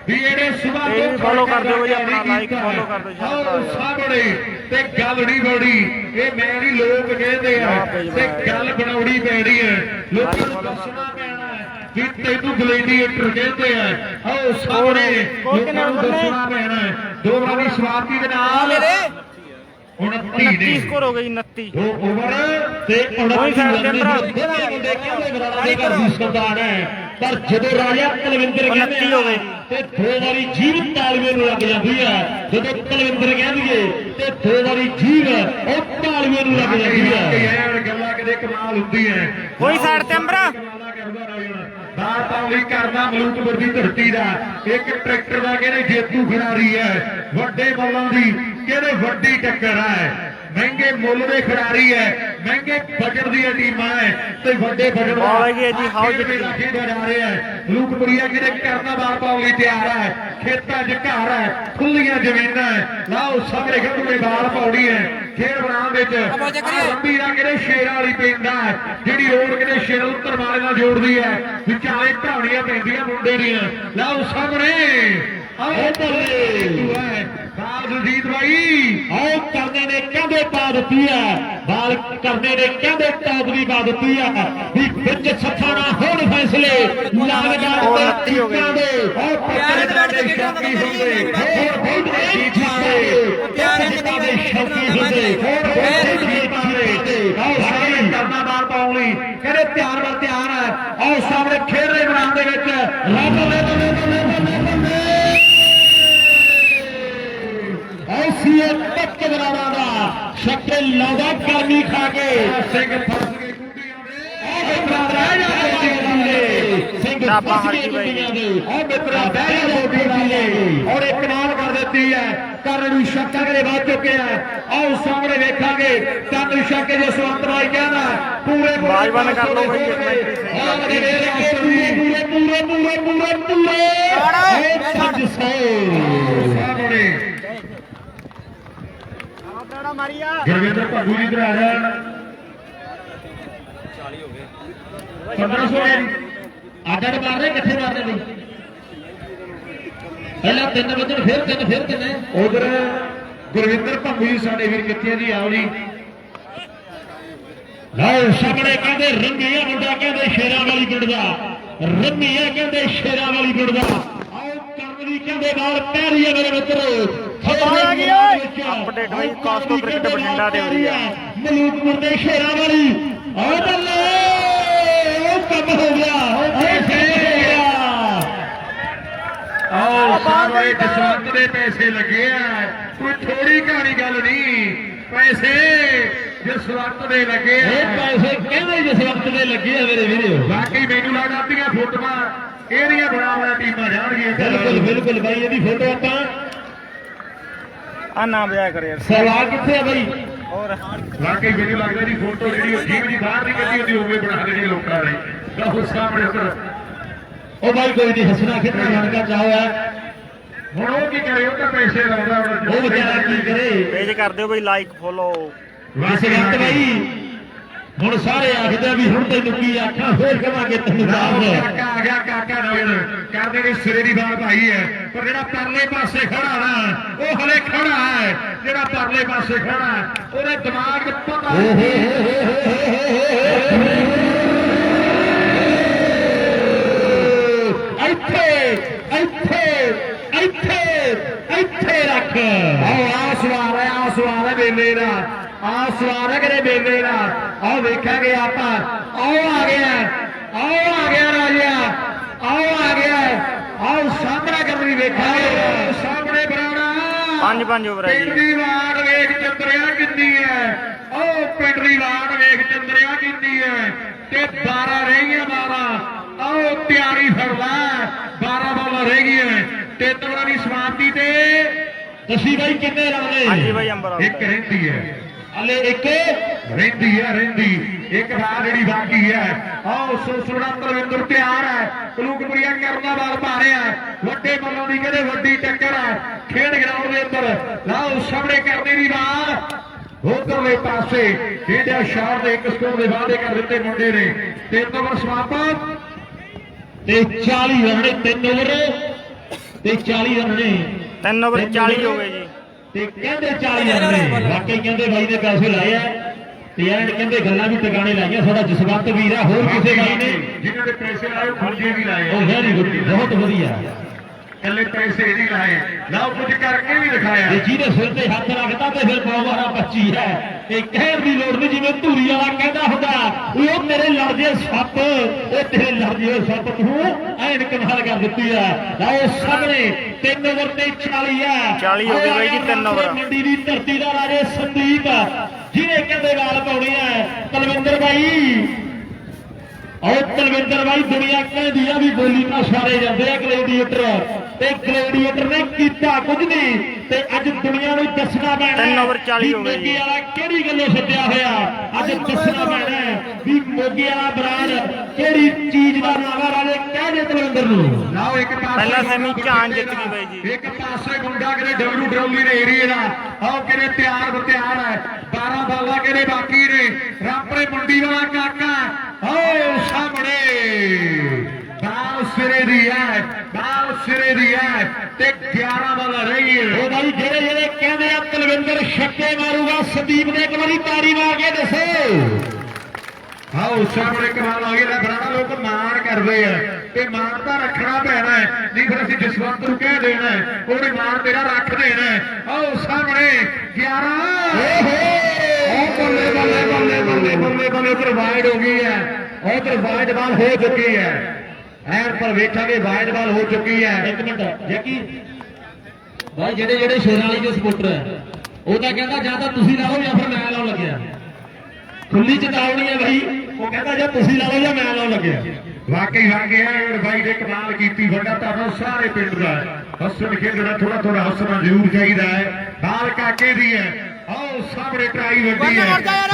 ਵੀ ਇਹਨੇ ਸੁਭਾ ਇਹ ਵੀ follow ਕਰ ਦਿਓ ਜੀ, ਆਪਣਾ like follow ਕਰ ਦਿਓ ਜੀ। ਆਓ ਸਾਹਮਣੇ ਤੇ ਗੱਲ ਨਹੀਂ ਬੜੀ ਇਹ ਮੈਂ ਨਹੀਂ ਲੋਕ ਕਹਿੰਦੇ ਆ ਤੇ ਗੱਲ ਬਣਾਉਣੀ ਪੈਣੀ ਹੈ। ਲੋਕਾਂ ਨੂੰ ਦੱਸਣਾ ਪੈਣਾ ਹੈ ਵੀ ਤੈਨੂੰ ਗਲੇਡੀਏਟਰ ਕਹਿੰਦੇ ਆ। ਆਓ ਸਾਹਮਣੇ ਲੋਕਾਂ ਨੂੰ ਦੱਸਣਾ ਪੈਣਾ ਹੈ। ਦੋ ਵਾਰੀ ਸਵਾਰਤੀ ਦੇ ਨਾਲ 29 29 ਨੇ ਸਕੋਰ ਹੋ ਗਏ ਜੀ 29 ਦੋ ਓਵਰ ਤੇ ਉਹੀ ਸਾਈਡ ਤੇ ਭਰਾ। ਮੁੰਡੇ ਕਹਿੰਦੇ ਬਰਾੜਾ ਦੇ ਘਰ ਦੀ ਸੰਤਾਨ ਹੈ ਪਰ ਜਦੋਂ ਰਾਜਾ ਕੁਲਵਿੰਦਰ 29 ਹੋ ਗਏ। ਤੇ ਦੋ ਵਾਰੀ ਜੀਵ ਤਾਲਵੇ ਨੂੰ ਲੱਗ ਜਾਂਦੀ ਹੈ ਜਦੋਂ ਕੁਲਵਿੰਦਰ ਕਹਿੰਦੀਏ ਤੇ ਦੋ ਵਾਰੀ ਜੀਵ ਉਹ ਤਾਲਵੇ ਨੂੰ ਲੱਗ ਜਾਂਦੀ ਹੈ ਯਾਰ ਗੱਲਾਂ ਕਿਤੇ ਕਮਾਲ ਹੁੰਦੀਆਂ ਉਹੀ ਸਾਈਡ ਤੇ ਅੰਬਰਾ। ਬਾਹਰ ਪਾਉਲੀ ਕਰਦਾ ਮਲੂਕਪੁਰ ਦੀ ਧਰਤੀ ਦਾ ਇੱਕ ਟਰੈਕਟਰ ਦਾ ਕਹਿੰਦੇ ਜੇਤੂ ਖਿਡਾਰੀ ਹੈ ਵੱਡੇ ਬੱਲਾਂ ਦੀ ਕਹਿੰਦੇ ਵੱਡੀ ਟੱਕਰ ਹੈ ਮਹਿੰਗੇ ਮੁੱਲ ਦੇ ਖਿਡਾਰੀ ਹੈ ਮਹਿੰਗੇ ਬਜਟ ਦੀਆਂ ਟੀਮਾਂ ਹੈ ਤੇ ਵੱਡੇ ਬਜਟ ਬਾਲ ਹੈਗੀ ਹੈ ਜੀ, ਹਾਊ ਜਿੱਤੀ। ਖੇਡਿਆ ਜਾ ਰਿਹਾ ਹੈ ਮਲੂਕਪੁਰੀਆ ਕਿਤੇ ਕਰਨਾ ਬਾਹਰ ਪਾਉਲੀ ਤਿਆਰ ਹੈ ਖੇਤਾਂ 'ਚ ਘਰ ਹੈ ਖੁੱਲੀਆਂ ਜ਼ਮੀਨਾਂ ਹੈ ਲਾਓ ਸਾਹਮਣੇ ਗੱਭਰੂ ਬਾਲ ਪਾਉਣੀ ਹੈ ਖੇਡ ਬਣਾਉਣ ਵਿੱਚ ਲੰਬੀ ਦਾ ਕਿਹੜੇ ਸ਼ੇਰਾਂ ਵਾਲੀ ਪਿੰਡ ਹੈ ਜਿਹੜੀ ਰੋਡ ਕਿਤੇ ਸ਼ੇਰ ਉੱਤਰ ਵਾਲੇ ਨਾਲ ਜੋੜਦੀ ਹੈ ਵਿਚਾਲੇ ਢਾਣੀਆਂ ਪੈਂਦੀਆਂ ਮੁੰਡੇ ਦੀਆਂ ਲਾਓ ਸਾਹਮਣੇ ਆਓ ਬੱਲੇ ਬਾਲ ਸੁਜੀਤ ਬਾਈ ਆਓ ਕਰਨੇ ਨੇ ਕਹਿੰਦੇ ਪਾ ਦਿੱਤੀ ਹੈ ਬਾਲ ਕਰਨੇ ਨੇ ਕਹਿੰਦੇ ਟੌਪ ਦੀ ਪਾ ਦਿੱਤੀ ਹੈ ਵੀ ਵਿੱਚ ਸੱਥਾਂ ਨਾ ਹੋਣ ਫੈਸਲੇ ਲਾਗਦਾਰ ਉਹ 29 ਹੋ ਗਏ। ਆਓ ਪਿਆਰੇ ਦੇ ਬੈਠ ਕੇ ਸ਼ੌਕੀ ਹੁੰਦੇ ਹੋਰ ਬਹੁਤ ਜੀਤ ਪਾਵੇ ਪਿਆਰੇ ਦੇ ਸ਼ੌਕੀ ਹੁੰਦੇ ਹੋਰ ਬਹੁਤ ਜੀਤ ਪਾਵੇ ਆਓ ਸਾਰੇ ਕਰਨਾ ਬਾਲ ਪਾਉਣ ਲਈ ਕਹਿੰਦੇ ਧਿਆਨ ਵੱਲ ਧਿਆਨ ਹੈ ਆਓ ਸਾਹਮਣੇ ਖੇਡ ਰਹੇ ਮੈਦਾਨ ਦੇ ਵਿੱਚ ਐਸੀਏ ਤੱਕ ਬਰਾੜਾ ਦਾ ਸ਼ਕਲ ਲਾਉਂਦਾ ਗਰਮੀ ਖਾ ਕੇ ਸਿੰਘ ਫਸ ਕੇ ਗੁੱਡੀ ਆਉਂਦੇ ਆਹ ਬਰਾੜਾ ਜਾਂਦੇ ਸਿੰਘ ਢਾਬਾ ਫਸ ਕੇ ਹਲਕੀ ਬਾਈ। ਗੁੱਡੀਆਂ ਦੇ ਆਹ ਮਿੱਤਰਾ ਬਹਿ ਜਾ ਮੋਟੀ ਵਾਲੇ ਔਰ ਇੱਕ ਨਾਲ ਕਰ ਦਿੱਤੀ ਹੈ ਕਰਨ ਨੂੰ ਸ਼ੱਕਾ ਕਰੇ ਵੱਧ ਚੁੱਕੇ ਆ ਆਓ ਸਾਹਮਣੇ ਵੇਖਾਂਗੇ ਕੰਨ ਸ਼ੱਕੇ ਦੇ ਸਵੰਤ ਰਾਈ ਕਹਿੰਦਾ ਪੂਰੇ ਬਾਜ ਬੰਦ ਕਰ ਲਓ ਬਈ, ਇੱਕ ਮਿੰਟ ਦੀ ਆਹ ਪੂਰੇ ਪੂਰੇ ਪੂਰੇ ਪੂਰੇ ਪੂਰੇ ਸਾਹਮਣੇ ਸਾਹਮਣੇ ਮਾਰੀਆ ਗੁਰਵਿੰਦਰ ਭੱਗੂ ਜੀ ਇਧਰ ਆ ਜਾਣ 1500 ਹੈ ਜੀ ਆਡੜ ਮਾਰ ਰਹੇ ਇਕੱਠੇ ਮਾਰਦੇ ਬਈ ਪਹਿਲਾਂ 3 ਵਜੇ ਫਿਰ ਤਿੰਨ ਉਧਰ ਗੁਰਵਿੰਦਰ ਭੱਗੂ ਜੀ ਸਾਡੇ ਵੀਰ ਕਿੱਥੇ ਜੀ ਆਓ ਜੀ ਲਓ ਸਾਹਮਣੇ ਕਹਿੰਦੇ ਰੰਗੀਆ ਮੁੰਡਾ ਕਹਿੰਦੇ ਸ਼ੇਰਾਂ ਵਾਲੀ ਪਿੰਡ ਦਾ ਰੰਗੀਆ ਕਹਿੰਦੇ ਸ਼ੇਰਾਂ ਵਾਲੀ ਪਿੰਡ ਦਾ ਆਓ ਕਰਮਦੀ ਕਹਿੰਦੇ ਨਾਲ ਪੈਰੀ ਹੈ ਮੇਰੇ ਮਿੱਤਰੋ ਆ ਗਈ ਓਏ। ਅਪਡੇਟ ਹੋਈ ਕਾਸਕੋ ਕ੍ਰਿਕਟ ਬਠਿੰਡਾ ਦੇ ਹੁੰਦੀ ਆ। ਮਲੂਕਪੁਰ ਦੇ ਸ਼ੇਰਾਂ ਵਾਲੀ ਆਓ ਬੱਲੇ ਉਹ ਕੰਮ ਹੋ ਗਿਆ ਉਹ ਫੇਰ ਹੋ ਗਿਆ ਆਓ ਸਾਰੇ ਜਸਵੰਤ ਦੇ ਪੈਸੇ ਲੱਗੇ ਆ ਕੋਈ ਥੋੜੀ ਕਹਾਣੀ ਗੱਲ ਨਹੀਂ ਪੈਸੇ ਜਸਵੰਤ ਦੇ ਲੱਗੇ ਇਹ ਆ ਪੈਸੇ ਕਹਿੰਦੇ ਜਸਵੰਤ ਦੇ ਲੱਗੇ ਆ ਮੇਰੇ ਵੀਰੋ ਬਾਕੀ ਮੈਨੂੰ ਲੱਗਦਾ ਆਪਣੀਆਂ ਫੋਟੋਆਂ ਇਹਦੀਆਂ ਬਣਾਉਣਾ ਟੀਮਾਂ ਜਾਣਗੀਆਂ ਬਿਲਕੁਲ ਬਿਲਕੁਲ ਬਾਈ ਇਹਦੀ ਫੋਟੋ ਆਪਾਂ ਆ ਨਾ ਵਿਆਹ ਕਰ ਯਾਰ ਸਵਾਲ ਕਿੱਥੇ ਆ ਬਾਈ ਹੋਰ ਵਾਕਈ ਮੈਨੂੰ ਲੱਗਦਾ ਜੀ ਫੋਟੋ ਜਿਹੜੀ ਉਹ ਜੀਵ ਦੀ ਬਾਹਰ ਦੀ ਕੱਢੀ ਹੁੰਦੀ ਹੋਵੇ ਬਣਾ ਦੇਣੀ ਲੋਕਾਂ ਨੇ ਤਾਂ ਉਹ ਸਾਹਮਣੇ ਉੱਧਰ ਉਹ ਬਾਈ ਕੋਈ ਨਹੀਂ ਹੱਸਣਾ ਖੇਡਣਾ ਜਾਣਦਾ ਚਾਹੋ ਹੈ ਹੁਣ ਉਹ ਕੀ ਕਰੇ ਉਹ ਤਾਂ ਪੈਸੇ ਲਾਉਂਦਾ ਹੁਣ ਉਹ ਵਿਚਾਰਾ ਕੀ ਕਰੇ ਪੇਜ ਕਰ ਦਿਓ ਬਈ ਲਾਈਕ ਫੋਲੋ ਜਸਵੰਤ ਬਾਈ ਹੁਣ ਸਾਰੇ ਆਖਦੇ ਆ ਵੀ ਹੁਣ ਤੈਨੂੰ ਕੀ ਆਖਾਂ ਹੋਰ ਕਹਾਂਗੇ ਤੈਨੂੰ ਆਹ ਦੱਸ ਕਾਕਾ ਆ ਗਿਆ ਕਾਕਾ ਨਵੀਨ ਕਰਦੇ ਨੇ ਸਿਰੇ ਦੀ ਬਾਤ ਭਾਈ ਹੈ ਪਰ ਜਿਹੜਾ ਪਰਲੇ ਪਾਸੇ ਖੜਾ ਨਾ ਉਹ ਹਲੇ ਖੜਾ ਹੈ ਜਿਹੜਾ ਪਰਲੇ ਪਾਸੇ ਖੜਾ ਹੈ ਉਹਦੇ ਦਿਮਾਗ 'ਚ ਪਤਾ ਇੱਥੇ ਰੱਖ ਆ ਸਵਾਰ ਹੈ ਮੇਲੇ ਦਾ ਆ ਸਵਾਰ ਹੈ ਕਿਤੇ ਮੇਲੇ ਦਾ ਆਹ ਵੇਖਾਂਗੇ ਆਪਾਂ ਆਓ ਆ ਗਿਆ ਰਾਜਾ ਆਓ ਆ ਗਿਆ ਆਓ ਸਾਹਮਣਾ ਕਰਨੀ ਵੇਖਾਂਗੇ ਸਾਹਮਣੇ ਬਰਾੜਾ 5-5 ਓਵਰ ਹੈ ਪਿੰਡ ਜੀ ਦੀ ਵਾਰ ਵੇਖ ਚੰਦਰਿਆ ਕਿੰਨੀ ਹੈ ਆਓ ਪਿੰਡ ਦੀ ਵਾਰ ਵੇਖ ਚੰਦਰਿਆ ਕਿੰਨੀ ਹੈ ਤੇ 12 ਰਹਿ ਗਈਆਂ 12 ਆਓ ਤਿਆਰੀ ਫੜ ਲੈ 12 ਬਾਲਾਂ ਰਹਿ ਗਈਆਂ ਤੇ ਤਵਰਾਂ ਦੀ ਸਮਾਪਤੀ ਤੇ ਤੁਸੀਂ ਬਾਈ ਕਿੰਨੇ ਲਾਉਣੇ ਹਾਂਜੀ ਬਾਈ ਅੰਬਰ ਇੱਕ ਰਹਿੰਦੀ ਹੈ ਹਲੇ ਇੱਕ ਰਹਿੰਦੀ ਇੱਕ ਬਾਲ ਜਿਹੜੀ ਬਾਕੀ ਹੈ ਆਓ ਸੁਣਾ ਤਰਵਿੰਦਰ ਤਿਆਰ ਹੈ ਕਲੂਕਪੁਰੀਆ ਕਰਨਾ ਬਾਲ ਪਾ ਰਿਹਾ ਵੱਡੇ ਬੱਲੋਂ ਦੀ ਕਹਿੰਦੇ ਵੱਡੀ ਟੱਕਰ ਹੈ ਖੇਡ ਗਰਾਊਂਡ ਦੇ ਅੰਦਰ ਲਾਓ ਸਾਹਮਣੇ ਕਰਨੇ ਦੀ ਬਾਲ ਉਧਰਲੇ ਪਾਸੇ ਖੇਡਿਆ ਸ਼ਾਟ ਦੇ ਇੱਕ ਸਕੋਰ ਦੇ ਵਾਅਦੇ ਕਰ ਦਿੱਤੇ ਮੁੰਡੇ ਨੇ 3 ਓਵਰ ਸਮਾਪਤ ਤੇ 40 ਰਨ ਨੇ 3 ਓਵਰ ਤੇ 40 ਰਨ ਨੇ 3 ਓਵਰ 40 ਹੋ ਗਏ ਜੀ ਤੇ ਕਹਿੰਦੇ 40 ਰਨ ਨੇ ਵਾਕਈ ਕਹਿੰਦੇ ਬਾਈ ਨੇ ਪੈਸੇ ਲਾਏ ਆ ਤੇ ਐਂਡ ਕਹਿੰਦੇ ਗੱਲਾਂ ਵੀ ਟਿਕਾਣੇ ਲਾਈਆਂ ਸਾਡਾ ਜਸਵੰਤ ਵੀਰ ਆ ਹੋਰ ਕਿਸੇ ਗੱਲ ਨੇ ਜਿਨ੍ਹਾਂ ਦੇ ਪੈਸੇ ਲਾਏ ਉਹ ਖਰਚੇ ਵੀ ਲਾਏ ਉਹ ਵੈਰੀ ਗੁੱਡ ਬਹੁਤ ਵਧੀਆ ਕੱਲੇ ਪੈਸੇ ਨਹੀਂ ਲਾਏ, ਲਓ ਕੁਝ ਕਰਕੇ ਵੀ ਦਿਖਾਇਆ। ਤੇ ਜਿਹਦੇ ਸਿਰ ਤੇ ਹੱਥ ਰੱਖਦਾ ਤੇ ਫਿਰ ਪਰਵਾਰਾ ਬੱਚੀ ਹੈ। ਇਹ ਕਹਿਣ ਦੀ ਲੋੜ ਨਹੀਂ, ਜਿਵੇਂ ਧੂਰੀ ਵਾਲਾ ਕਹਿੰਦਾ ਹੁੰਦਾ ਉਹ ਤੇਰੇ ਲੜ ਜੇ ਸੱਪ, ਉਹ ਤੇਰੇ ਲੜ ਜੇ ਸੱਪ ਤੂੰ ਐਨ ਕਮਾਲ ਕਰ ਦਿੱਤੀ ਹੈ। ਲਓ ਸਾਹਮਣੇ 3 ਓਵਰ ਤੇ 40 ਹੈ। 40 ਹੋ ਗਏ ਬਾਈ ਜੀ, 3 ਓਵਰ। ਮੰਡੀ ਦੀ ਧਰਤੀ ਦਾ ਰਾਜੇ ਸੰਦੀਪ, ਜਿਹਨੇ ਕਹਿੰਦੇ ਵਾਲ ਪਾਉਣੇ ਹੈ ਤਲਵਿੰਦਰ ਬਾਈ। ਔਰ ਤਲਵਿੰਦਰ ਬਾਈ ਦੁਨੀਆ ਕਹਿੰਦੀ ਆ ਵੀ ਬੋਲੀ ਤਾਂ ਸਾਰੇ ਜਾਂਦੇ ਆ ਗਲੈਡੀਏਟਰ, ਤੇ ਗਲੈਡੀਏਟਰ ਨੇ ਕੀਤਾ ਕੁਝ ਨਹੀਂ, ਤੇ ਅੱਜ ਦੁਨੀਆ ਨੂੰ ਦੱਸਣਾ ਪੈਣਾ 3 ਓਵਰ 40 ਹੋ ਗਏ ਮੋਗੇ ਵਾਲਾ ਕਿਹੜੀ ਗੱਲੋਂ ਸੱਦਿਆ ਹੋਇਆ। ਅੱਜ ਦੱਸਣਾ ਪੈਣਾ ਵੀ ਮੋਗੇ ਵਾਲਾ ਬਰਾੜ ਕਿਹੜੀ ਚੀਜ਼ ਦਾ ਨਾਮ ਆ। ਰਾਜੇ ਕਹਿ ਦੇ ਤਲਵਿੰਦਰ ਨੂੰ। ਲਓ ਇੱਕ ਪਾਸੇ ਪਹਿਲਾ ਸੈਮੀ ਝਾਂਜ ਜਿੱਤ ਗਈ ਬਾਈ ਜੀ। ਇੱਕ ਪਾਸੇ ਮੁੰਡਾ ਕਿਤੇ ਡਬਲੂ ਡਰੌਲੀ ਦੇ ਏਰੀਏ ਦਾ, ਆਓ ਕਿਤੇ ਤਿਆਰ ਹੈ। 12 ਬਾਲਾਂ ਕਿਤੇ ਬਾਕੀ ਨੇ। ਰਾਪਰੇ ਮੰਡੀ ਵਾਲਾ ਕਾਕਾ ਆਓ ਸਾਹਮਣੇ, ਬਾਲ ਸਿਰੇ ਦੀ ਹੈ, ਬਾਲ ਸਿਰੇ ਦੀ ਹੈ, ਤੇ 11 ਬਾਲਾਂ ਰਹੀ ਹੈ। ਉਹ ਬਾਈ ਜਿਹੜੇ ਕਹਿੰਦੇ ਆ ਤਲਵਿੰਦਰ ਛੱਕੇ ਮਾਰੂਗਾ, ਸੰਦੀਪ ਨੇ ਇੱਕ ਵਾਰੀ ਤਾਰੀ ਮਾਰ ਕੇ ਦੱਸੋ। ਆਓ ਸਾਹਮਣੇ ਕਮਾਲ ਆ ਗਿਆ। ਬੜਾ ਲੋਕ ਮਾਣ ਕਰਦੇ ਆ, ਤੇ ਮਾਣ ਤਾਂ ਰੱਖਣਾ ਪੈਣਾ ਹੈ, ਨਹੀਂ ਫਿਰ ਅਸੀਂ ਜਸਵੰਤ ਨੂੰ ਕਹਿ ਦੇਣਾ ਉਹਨੇ ਮਾਣ ਤੇਰਾ ਰੱਖ ਦੇਣਾ। ਆਓ ਸਾਹਮਣੇ 11 ਬੱਲੇ ਬੱਲੇ ਬੱਲੇ ਬੱਲੇ ਬੱਲੇ ਬੱਲੇ ਉਧਰ ਵਾਈਡ ਹੋ ਗਈ ਹੈ, ਉਧਰ ਵਾਈਡ ਬਾਲ ਹੋ ਚੁੱਕੀ ਹੈ। ਐਨ ਪਰ ਵੇਖਾਂਗੇ ਵਾਈਡ ਬਾਲ ਹੋ ਚੁੱਕੀ ਹੈ। ਇੱਕ ਮਿੰਟ ਜੱਕੀ ਬਾਈ, ਜਿਹੜੇ ਸ਼ੇਰਾਂ ਵਾਲੀ ਦੇ ਸਪੋਰਟਰ ਹੈ ਉਹ ਤਾਂ ਕਹਿੰਦਾ ਜਾਂ ਤਾਂ ਤੁਸੀਂ ਲਾਓ ਜਾਂ ਫਿਰ ਮੈਂ ਲਾਉਣ ਲੱਗਿਆ। ਖੁੱਲੀ ਚੇਤਾਵਨੀ ਹੈ ਬਾਈ, ਉਹ ਕਹਿੰਦਾ ਜਾਂ ਤੁਸੀਂ ਲਾਓ ਜਾਂ ਮੈਂ ਲਾਉਣ ਲੱਗਿਆ। ਵਾਕਈ ਇਹ ਬਾਈ ਨੇ ਕਮਾਲ ਕੀਤੀ। ਵੱਡਾ ਤੁਹਾਨੂੰ ਸਾਰੇ ਪਿੰਡ ਦਾ ਹੱਸਣ ਖੇਡਣਾ, ਥੋੜਾ ਹੱਸਣਾ ਜ਼ਰੂਰ ਚਾਹੀਦਾ ਹੈ। ਬਾਲ ਕਾਕੇ ਦੀ ਹੈ। ਆਓ ਸਾਹਮਣੇ ਟਰਾਈ ਵੱਡੀ ਹੈ,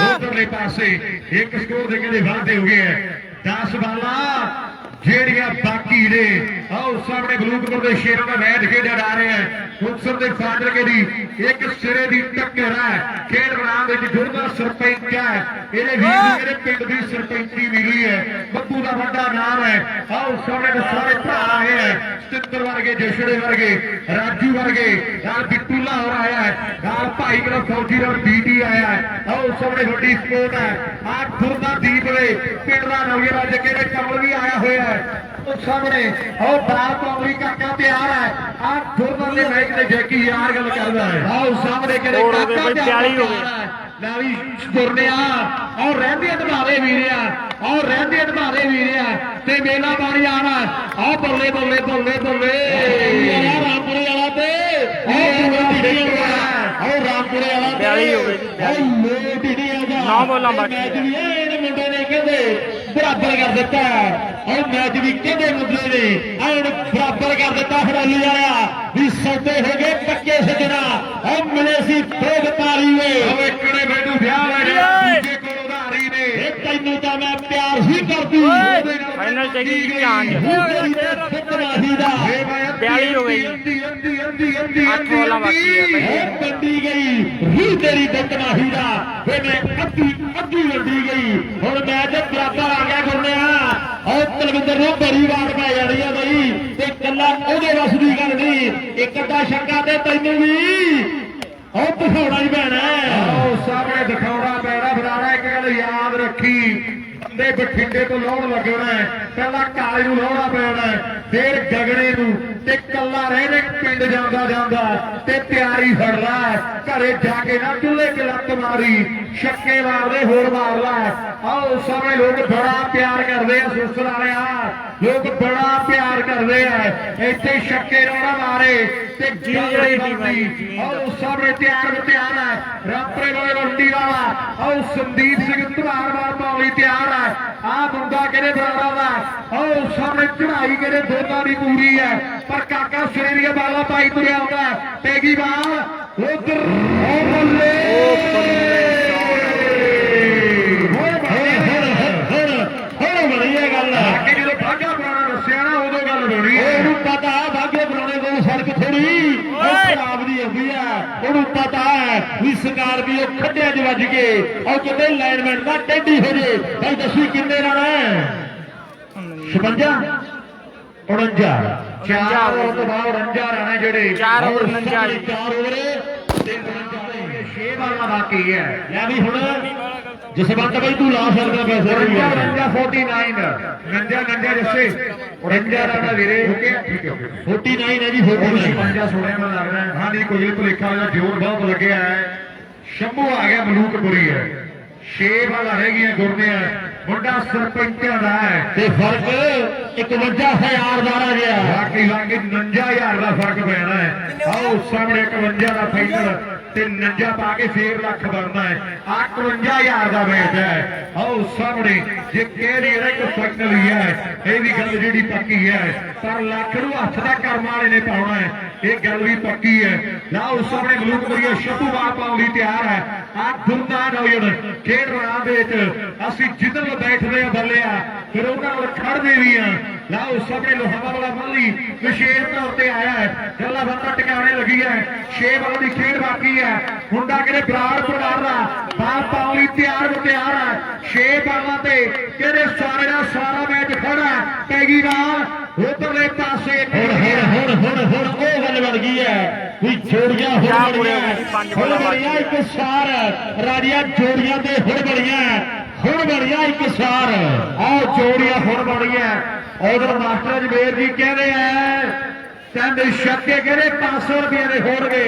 ਉਧਰਲੇ ਪਾਸੇ ਇੱਕ ਸਕੋਰ ਦੇ ਕਹਿੰਦੇ ਵਾਧੇ ਹੋ ਗਏ ਹੈ। 10 ਬਾਲਾਂ ਜਿਹੜੀਆਂ ਬਾਕੀ ਨੇ। ਆਓ ਸਾਹਮਣੇ ਬਲੂਕਪੁਰ ਦੇ ਸ਼ੇਰਾਂ ਦਾ ਮੈਚ ਖੇਡਿਆ ਜਾ ਰਿਹਾ ਹੈ। ਮੁਕਤਸਰ ਦੇ ਫਾਜ਼ਿਲਕੇ ਦੀ ਇੱਕ ਸਿਰੇ ਦੀ ਟੱਕਰ ਹੈ। ਖੇਡ ਮੈਦਾਨ ਵਿੱਚ ਜੁੜਦਾ ਸਰਪੰਚ ਹੈ, ਇਹਦੇ ਵੀਰ ਦੀ ਮੇਰੇ ਪਿੰਡ ਦੀ ਸਰਪੰਚੀ ਮਿਲੀ ਹੈ। ਬੱਬੂ ਦਾ ਵੱਡਾ ਨਾਮ ਹੈ। ਆਓ ਸਾਹਮਣੇ ਦੇ ਸਾਰੇ ਭਰਾ ਆਏ ਹੈ, ਸਤਿੰਦਰ ਵਰਗੇ, ਜਸ਼ੜੇ ਵਰਗੇ, ਰਾਜੂ ਵਰਗੇ, ਨਾਲ ਬਿੱਟੂ ਲਾਹੌਰ ਆਇਆ ਹੈ, ਨਾਲ ਭਾਈ ਮੇਰਾ ਫੌਜੀ ਨਾਲ ਬੀਟੀ ਆਇਆ ਹੈ। ਆਓ ਸਾਹਮਣੇ ਵੱਡੀ ਸਪੋਰਟ ਹੈ। ਆਹ ਗੁਰਦਾ ਦੀਪ ਦੇ ਪਿੰਡ ਦਾ ਨੌਜਵਾਨ ਅੱਜ ਕਿਹੜੇ ਕਮਲ ਵੀ ਆਇਆ ਹੋਇਆ ਹੈ। ਉਹ ਸਾਹਮਣੇ ਆਓ ਬਾਲ ਪਾਉਣੀ ਕਾਕਾ ਤਿਆਰ ਹੈ। ਆਹ ਗੁਰਦਾਂ ਦੇ ਮੈਚ ਦੇ ਜੈਕੀ ਯਾਰ ਗੱਲ ਕਰਦਾ ਹੈ। ਆਓ ਸਾਹਮਣੇ ਕਿਹੜੇ ਕਾਕਾ ਤਿਆਰ ਹੈ। ਲੈ ਵੀ ਗੁਰਨਿਆ ਔਰ ਰਹਿੰਦੇ ਅਧਬਾਰੇ ਵੀਰਿਆ, ਔਰ ਰਹਿੰਦੇ ਅਧਬਾਰੇ ਵੀਰਿਆ, ਤੇ ਮੇਲਾ ਬਾਣੀ ਆਣਾ। ਆਹ ਬੱਲੇ ਬੱਲੇ ਬੱਲੇ ਬੱਲੇ ਰਾਮਪੁਰੇ ਵਾਲਾ ਤੇ ਆਹ ਰਾਮਪੁਰੇ ਵਾਲਾ 42 ਹੋ ਗਏ ਜੀ। ਲੋਟ ਹੀ ਨਹੀਂ ਆਗਾ। 9 ਬੋਲਾਂ ਬਾਕੀ ਮੈਚ ਵੀ ਇਹਨੇ ਮੁੰਡੇ ਨੇ ਕਹਿੰਦੇ ਬਰਾਬਰ ਕਰ ਦਿੱਤਾ। ਔਰ ਮੈਚ ਵੀ ਕਹਿੰਦੇ ਮੁੰਡੇ ਨੇ ਐਨ ਬਰਾਬਰ ਕਰ ਦਿੱਤਾ। ਹਰਾਲੀ ਵਾਲਾ ਵੀ ਸੌਦੇ ਹੋ ਗਏ ਪੱਕੇ ਸੱਜਣਾ। ਉਹ ਮਿਲੇ ਸੀ 2-42 ਵੇ। ਉਹ ਇੱਕੜੇ ਬੈਠੂ ਵਿਆਹ ਲੈ ਗਿਆ ਦੂਜੇ ਕੋਲ ਉਧਾਰੀ ਨੇ। ਇਹ ਤੈਨੂੰ ਤਾਂ ਮੈਂ ਪਿਆਰ ਹੀ ਕਰਦੀ। ਫਾਈਨਲ ਚਾਹੀਦੀ ਝਾਂਜ। 42 ਹੋ ਗਈ ਜੀ। 8 ਬੋਲਾਂ ਬਾਕੀ ਹੈ ਬਾਈ। ਵੰਡੀ ਗਈ ਰੀ ਤੇਰੀ ਬਦਮਾਸ਼ੀ ਦਾ, ਵੇ ਮੈਂ ਅੱਧੀ ਵੰਡੀ ਗਈ। ਹੁਣ ਮੈਚ ਬਰਾਬਰ ਆ ਗਿਆ ਗੁਰਨਿਆ। ਔਰ ਤਲਵਿੰਦਰ ਨੂੰ ਬੜੀ ਵਾਰ ਪੈ ਜਾਣੀ ਆ ਬਈ, ਤੇ ਕੱਲਾ ਉਹਦੇ ਵੱਸ ਦੀ ਗੱਲ ਨਹੀਂ। ਇੱਕ ਅੱਧਾ ਛੱਕਾ ਤੇ ਤੈਨੂੰ ਵੀ ਉਹ ਦਿਖਾਉਣਾ ਹੀ ਪੈਣਾ। ਆਓ ਸਾਹਮਣੇ ਦਿਖਾਉਣਾ ਪੈਣਾ। ਬਰਾੜਾ ਇੱਕ ਗੱਲ ਯਾਦ ਰੱਖੀ, ਬੰਦੇ ਬਠਿੰਡੇ ਤੋਂ ਲਾਉਣ ਲੱਗਣਾ ਹੈ, ਪਹਿਲਾਂ ਕਾਲੇ ਨੂੰ ਲਾਉਣਾ ਪੈਣਾ, ਫਿਰ ਗਗੜੇ ਨੂੰ, ਤੇ ਕੱਲਾ ਰਹਿਣੇ ਪਿੰਡ ਜਾਂਦਾ ਤੇ ਤਿਆਰੀ ਫੜ ਲੈ। ਘਰੇ ਜਾ ਕੇ ਨਾ ਚੁੱਲ੍ਹੇ 'ਚ ਲੱਤ ਮਾਰੀ, ਛੱਕੇ ਮਾਰਦੇ ਹੋਰ ਮਾਰ ਲੈ। ਆਓ ਸਾਹਮਣੇ ਲੋਕ ਬੜਾ ਪਿਆਰ ਕਰਦੇ ਆ, ਸੁਸਰ ਵਾਲਿਆ ਲੋਕ ਬੜਾ ਪਿਆਰ ਕਰਦੇ ਆ। ਇੱਥੇ ਛੱਕੇ ਰੋਣਾ ਮਾਰੇ ਤੇ ਗਗੜੇ ਬੰਦੀ। ਆਓ ਸਾਹਮਣੇ ਤਿਆਰ ਹੈ। ਰਾਪਰੇ ਵਾਲੇ ਰੋਟੀ ਵਾਲਾ ਆਓ ਸੰਦੀਪ ਸਿੰਘ ਧਵਾਰ ਵਾਲ ਪਾਉਣੀ ਤਿਆਰ ਹੈ। ਆਹ ਮੁੰਡਾ ਕਿਹੜੇ ਬਰਾੜਾ ਦਾ। ਆਓ ਸਾਹਮਣੇ ਚੜਾਈ ਕਿਹੜੇ ਦੋਨਾਂ ਦੀ ਪੂਰੀ ਹੈ, ਪਰ ਕਾਕਾ ਸਿਰੇ ਦੀਆਂ ਬਾਲਾਂ ਪਾਈ ਤੁਰਿਆ ਆਉਂਦਾ। ਪੈਗੀ ਬਾਲ ਉਧਰ ਬੱਲੇ ਵਧੀਆ ਗੱਲ ਹੈ ਕਿ ਜਦੋਂ ਭਾਗਾ ਪੁਰਾਣਾ ਦੱਸਿਆ ਨਾ ਉਦੋਂ ਗੱਲ ਬਣੀ। ਉਹਨੂੰ ਪਤਾ ਭਾਗੇ ਬਣਾਉਣੇ ਕੋਲ ਸੜਕ ਥੋੜੀ ਪੰਜਾਬ ਦੀ ਹੁੰਦੀ ਆ। ਉਹਨੂੰ ਪਤਾ ਹੈ ਵੀ ਸਕਾਰਪੀਓ ਖੱਡਿਆਂ 'ਚ ਵੱਜ ਕੇ ਉਹ ਕਿਤੇ ਲਾਈਨਮੈਨ ਦਾ ਟੇਢੀ ਹੋ ਜੇ। ਭਾਈ ਦੱਸੀ ਕਿੰਨੇ ਰਨ ਹੈ? 56 49 4 ਓਵਰ ਤੋਂ ਬਾਅਦ 49 ਰਨ ਹੈ ਜਿਹੜੇ 4 ਓਵਰ 49 4 ਓਵਰ 6 ਬਾਲਾਂ ਬਾਕੀ ਹੈ। ਲੈ ਵੀ ਹੁਣ ਜਸਵੰਤ ਬਾਈ ਤੂੰ ਲਾ ਸਕਦਾ ਪੈਸੇ 49 ਨੰਜਾ ਜੱਸੇ 49 ਦਾ ਵੀਰੇ ਠੀਕ ਹੈ 49 ਹੈ ਜੀ 49 ਪੰਜਾ ਸੋਹਣਿਆ ਮੈਨੂੰ ਲੱਗ ਰਿਹਾ ਹਾਂ ਨਹੀਂ ਕੋਈ ਭੁਲੇਖਾ ਹੋਇਆ ਜ਼ੋਰ ਬਹੁਤ ਲੱਗਿਆ ਹੈ ਸ਼ੰਭੂ ਆ ਗਿਆ ਮਲੂਕਪੁਰੀ ਹੈ 6 ਵਾਲਾ ਰਹਿ ਗਈਆਂ ਗੁਰਨੇ ਮੁੰਡਾ ਸਰਪੰਚਾਂ ਦਾ ਹੈ ਤੇ ਫਰਕ 51000 ਦਾ ਰਹਿ ਗਿਆ ਬਾਕੀ 59000 ਦਾ ਫਰਕ ਪੈਣਾ ਹੈ ਆਓ ਸਾਹਮਣੇ 51 ਦਾ ਫਾਈਨਲ ਤੇ 49 ਪਾ ਕੇ ਫੇਰ ਲੱਖ ਬਣਨਾ ਹੈ 51000 ਦਾ ਮੈਚ ਹੈ ਆਓ ਸਾਹਮਣੇ ਜੇ ਕਿਹੜੀ ਇੱਕ ਫਾਈਨਲ ਹੀ ਹੈ ਇਹ ਵੀ ਗੱਲ ਜਿਹੜੀ ਪੱਕੀ ਹੈ ਪਰ ਲੱਖ ਨੂੰ ਹੱਥ ਦਾ ਕਰਮ ਵਾਲੇ ਨੇ ਪਾਉਣਾ ਹੈ ਇਹ ਗੱਲ ਵੀ ਪੱਕੀ ਹੈ ਲਓ ਸਾਹਮਣੇ ਮਲੂਕਪੁਰੀ ਸ਼ੱਤੂਵਾਰ ਪਾਉਣ ਲਈ ਤਿਆਰ ਹੈ ਆ ਦੁਰਦਾ ਨੌਜਵਾਨ ਖੇਡ ਮੈਦਾਨ ਦੇ ਵਿੱਚ ਅਸੀਂ ਜਿੱਦਣ ਬੈਠਦੇ ਆ ਬੱਲੇ ਆ ਫਿਰ ਉਹਨਾਂ ਨਾਲ ਖੜਦੇ ਵੀ ਆ ਲਓ ਸਾਹਮਣੇ ਲੋਹਾਵਾ ਵਾਲਾ ਮੱਲੀ ਵਿਸ਼ੇਸ਼ ਤੌਰ ਤੇ ਆਇਆ ਹੈ ਗੱਲਾਂ ਬਾਤਾਂ ਟਿਕਾਣੇ ਲੱਗੀ ਹੈ 6 ਵਾਲਾਂ ਦੀ ਖੇਡ ਬਾਕੀ ਹੈ ਮੁੰਡਾ ਕਿਹੜੇ ਬਰਾੜ ਪਰਿਵਾਰ ਦਾ ਬਾਹਰ ਪਾਉਣ ਲਈ ਤਿਆਰ ਹੈ 6 ਬਾਲਾਂ ਤੇ ਕਿਹੜੇ ਸਾਰੇ ਦਾ ਸਾਰਾ ਮੈਚ ਖੜਾ ਪੈ ਗਈ ਨਾਲ ਉਧਰਲੇ ਪਾਸੇ ਹੁਣ ਉਹ ਗੱਲ ਬਣ ਗਈ ਹੈ ਵੀ ਜੋੜੀਆਂ ਹੁਣ ਬਣੀਆਂ ਇੱਕ ਸਾਰ ਰਾਜੀਆਂ ਜੋੜੀਆਂ ਦੇ ਹੁਣ ਬਣੀਆਂ ਇੱਕ ਸਾਰ ਆਹ ਜੋੜੀਆਂ ਹੁਣ ਬਣੀਆਂ ਉਧਰ ਮਾਸਟਰ ਜਵੇਰ ਜੀ ਕਹਿੰਦੇ ਆ ਕਹਿੰਦੇ ਛੱਕੇ ਕਹਿੰਦੇ 500 ਰੁਪਏ ਦੇ ਹੋਣਗੇ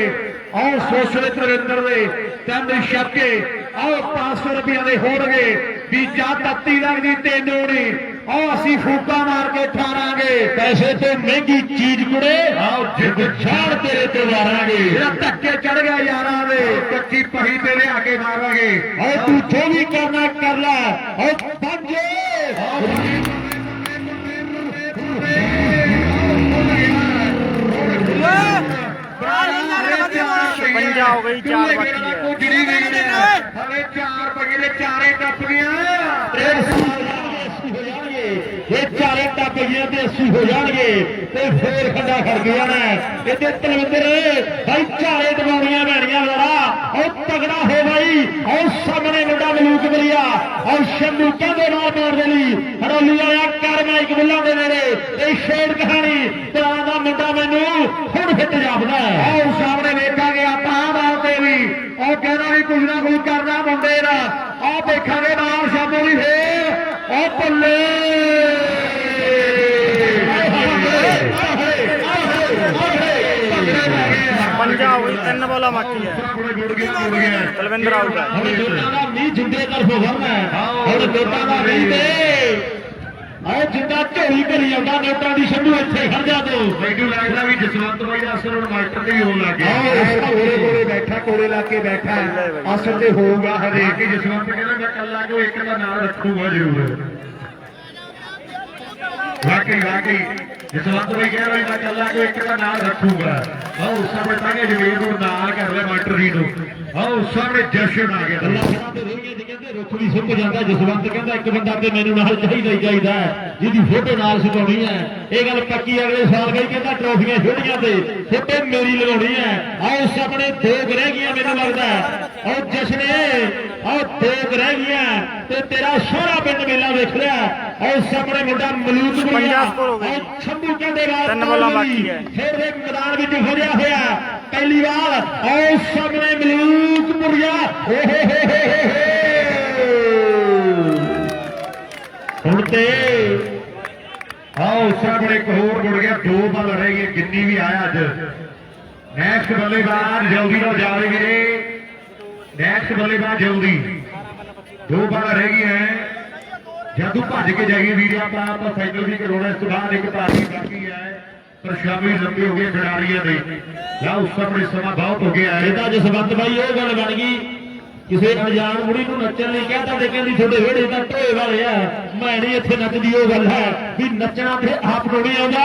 ਆਹ ਸੋਸ਼ਲ ਤਰਿੰਦਰ ਦੇ ਕਹਿੰਦੇ ਛੱਕੇ ਆਹ 500 ਰੁਪਏ ਦੇ ਹੋਣਗੇ ਬੀਜਾ ਤੱਤੀ ਲੱਗਦੀ ਤੈਨੂੰ ਨਹੀਂ ਆਹ ਅਸੀਂ ਫੂਕਾ ਮਾਰ ਕੇ ਠਾਰਾਂਗੇ ਪੈਸੇ ਤੇ ਮਹਿੰਗੀ ਚੀਜ਼ ਕੁੜੇ ਆਹ ਜਿੱਦ ਛਾੜ ਤੇਰੇ ਤੇ ਵਾਰਾਂਗੇ ਜਿਹੜਾ ਧੱਕੇ ਚੜ ਗਿਆ ਯਾਰਾਂ ਦੇ ਕੱਚੀ ਪਹੀ ਤੇ ਲਿਆ ਕੇ ਮਾਰਾਂਗੇ ਆਹ ਤੂੰ ਜੋ ਵੀ ਕਰਨਾ ਕਰ ਲੈ ਆਹ ਪੰਜੇ ਪੰਜਾ ਹੋ ਗਈ 4 ਬਾਕੀ ਹੈ ਹਲੇ 4 ਪਗੇ ਦੇ ਚਾਰੇ ਟੱਪ ਗਿਆ ਇਹ ਚਾਰੇ ਟੱਪ ਗਈਆਂ ਤੇ 80 ਹੋ ਜਾਣਗੇ ਤੇ ਫੇਰ ਖੱਡਾ ਖੜ ਗਿਆ ਨਾ ਇਹਦੇ ਤਲਵਿੰਦਰ ਭਾਈ ਚਾਰੇ ਦਵਾਉਣੀਆਂ ਪੈਣੀਆਂ ਲੜਾ ਉਹ ਤਗੜਾ ਹੋ ਬਾਈ ਉਹ ਸਾਹਮਣੇ ਮੁੰਡਾ ਮਲੂਕਪੁਰੀਆ ਉਹ ਸ਼ੰਭੂ ਕਹਿੰਦੇ ਨਾਲ ਮਾਰਦੇ ਲਈ ਹਰੋਲੀ ਵਾਲਿਆ ਕਰ ਮੈਂ ਇੱਕ ਬੁੱਲਾਂ ਦੇ ਨੇੜੇ ਇਹ ਸ਼ੇਰ ਕਹਾਣੀ ਤੇਰਾ ਦਾ ਮੁੰਡਾ ਮੈਨੂੰ ਹੁਣ ਫਿੱਟ ਜਾਪਦਾ ਆਹ ਸਾਹਮਣੇ ਵੇਖਾਂਗੇ ਆਪਾਂ ਬਾਲ ਤੇ ਵੀ ਉਹ ਕਹਿੰਦਾ ਵੀ ਕੁਝ ਨਾ ਕੁਝ ਕਰਨਾ ਮੁੰਡੇ ਦਾ ਆਹ ਦੇਖਾਂਗੇ ਨਾਲ ਸ਼ਾਮੋ ਵੀ ਫੇਰ ਉਹ ਬੱਲੇ ਪੰਜਾ ਹੋ ਗਈ 3 ਬੋਲਾ ਬਾਕੀ ਹੈ ਤਲਵਿੰਦਰ ਆਊਟ ਹੈ ਹੁਣ ਦੋਟਾਂ ਦਾ ਮੀਂਹ ਜਿੰਦੇ ਤਰਫੋਂ ਵਰਨਾ ਹੁਣ ਦੋਟਾਂ ਦਾ ਮੀਂਹ ਤੇ ਆਹ ਜਿੰਦਾ ਝੋਲੀ ਭਰੀ ਜਾਂਦਾ ਨੋਟਾਂ ਦੀ ਸ਼ੰਭੂ ਇੱਥੇ ਖੜ ਜਾ ਤੂੰ ਮੈਨੂੰ ਲੱਗਦਾ ਵੀ ਜਸਵੰਤ ਬਾਈ ਦਾ ਅਸਰ ਹੁਣ ਮਾਸਟਰ ਤੇ ਹੀ ਹੋਣ ਲੱਗ ਗਿਆ ਕੋਲੇ ਬੈਠਾ ਕੋਲੇ ਲਾ ਕੇ ਬੈਠਾ ਅਸਰ ਤੇ ਹੋਊਗਾ ਹਰੇਕ ਹੀ ਜਸਵੰਤ ਕਹਿੰਦਾ ਮੈਂ ਕੱਲਾ ਕਿ ਇੱਕ ਦਾ ਨਾਮ ਰੱਖੂਗਾ ਜ਼ਰੂਰ ਵਾਕਈ ਜਸਵੰਤ ਬਾਈ ਕਹਿ ਰਿਹਾ ਮੈਂ ਕੱਲਾ ਕਿ ਇੱਕ ਦਾ ਨਾਮ ਰੱਖੂਗਾ ਆਹ ਉਸ ਸਮੇਂ ਤਾਂ ਜਵੇਰ ਨੂੰ ਨਾਲ ਕਰ ਲਿਆ ਮਾਸਟਰ ਜੀ ਨੂੰ ਆਹ ਉਸ ਸਮੇਂ ਜਸ਼ਨ ਆ ਗਿਆ ਤੇ ਰੋਈਆਂ ਜੀ ਕਹਿੰਦੇ ਰੁੱਖ ਵੀ ਸੁੱਕ ਜਾਂਦਾ ਜਸਵੰਤ ਕਹਿੰਦਾ ਇੱਕ ਬੰਦਾ ਤੇ ਮੈਨੂੰ ਨਾਲ ਚਾਹੀਦਾ ਹੀ ਚਾਹੀਦਾ ਜਿਹਦੀ ਫੋਟੋ ਨਾਲ ਸੁਕਾਉਣੀ ਹੈ ਇਹ ਗੱਲ ਪੱਕੀ ਅਗਲੇ ਸਾਲ ਗਈ ਕਹਿੰਦਾ ਟਰੋਫੀਆਂ ਛੋਟੀਆਂ ਤੇ ਫੋਟੋ ਮੇਰੀ ਲਗਾਉਣੀ ਹੈ ਆਹ ਉਸ ਆਪਣੇ 2 ਰਹਿ ਗਈਆਂ ਮੈਨੂੰ ਲੱਗਦਾ ਆਹ ਜਸ਼ਨੇ ਆਹ 2 ਰਹਿ ਗਈਆਂ ਤੇ ਤੇਰਾ ਸੋਹਣਾ ਪਿੰਡ ਮੇਲਾ ਵੇਖ ਲਿਆ ਆਹ ਸਾਹਮਣੇ ਮੁੰਡਾ ਮਲੂਕਪੁਰੀਆ ਸ਼ੰਭੂ ਕਹਿੰਦੇ ਬਾਅਦ 3 ਬੋਲਾ ਬਾਕੀ ਹੈ ਖੇਡ ਦੇ ਮੈਦਾਨ ਵਿੱਚ ਫੜਿਆ ਹੋਇਆ ਪਹਿਲੀ ਵਾਰ ਆਹ ਸਾਹਮਣੇ ਮਲੂਕਪੁਰੀਆ ਹੁਣ ਤੇ ਆਓ ਸਾਹਮਣੇ ਇੱਕ ਹੋਰ ਮੁੜ ਗਿਆ 2 ਬਾਲ ਰਹਿ ਗਏ ਕਿੰਨੀ ਵੀ ਆਇਆ ਅੱਜ ਨੈਕਸਟ ਬੱਲੇਬਾਜ਼ ਜਲਦੀ ਨਾਲ ਜਾਵੇ ਵੀਰੇ ਨੈਕਸਟ ਬੱਲੇਬਾਜ਼ ਜਲਦੀ 2 ਬਾਲ ਰਹਿ ਗਈਆਂ ਜਦੋਂ ਭੱਜ ਕੇ ਜਾਈਏ ਵੀਰੇ ਆਪਾਂ ਫਾਈਨਲ ਵੀ ਕਰਾਉਣਾ ਇਸ ਤੋਂ ਬਾਅਦ ਇੱਕ ਪਾਰੀ ਬਾਕੀ ਹੈ ਪਰ ਸ਼ਾਮੀ ਲੰਬੇ ਹੋ ਗਏ ਖਿਡਾਰੀਆਂ ਦੇ ਜਾਂ ਉਸ ਸਾਹਮਣੇ ਸਮਾਂ ਬਹੁਤ ਹੋ ਗਿਆ ਇਹਦਾ ਜਸਵੰਤ ਬਾਈ ਉਹ ਗੱਲ ਬਣ ਗਈ ਕਿਸੇ ਅਣਜਾਣ ਮੁੜੀ ਨੂੰ ਨੱਚਣ ਲਈ ਕਹਿੰਦਾ ਤੇ ਕਹਿੰਦੀ ਤੁਹਾਡੇ ਵਿਹੜੇ ਤਾਂ ਢੋਏ ਵਾਲੇ ਆ ਮੈਂ ਨਹੀਂ ਇੱਥੇ ਨੱਚਦੀ ਉਹ ਗੱਲ ਹੈ ਵੀ ਨੱਚਣਾ ਤੇ ਆਪ ਨੂੰ ਨਹੀਂ ਆਉਂਦਾ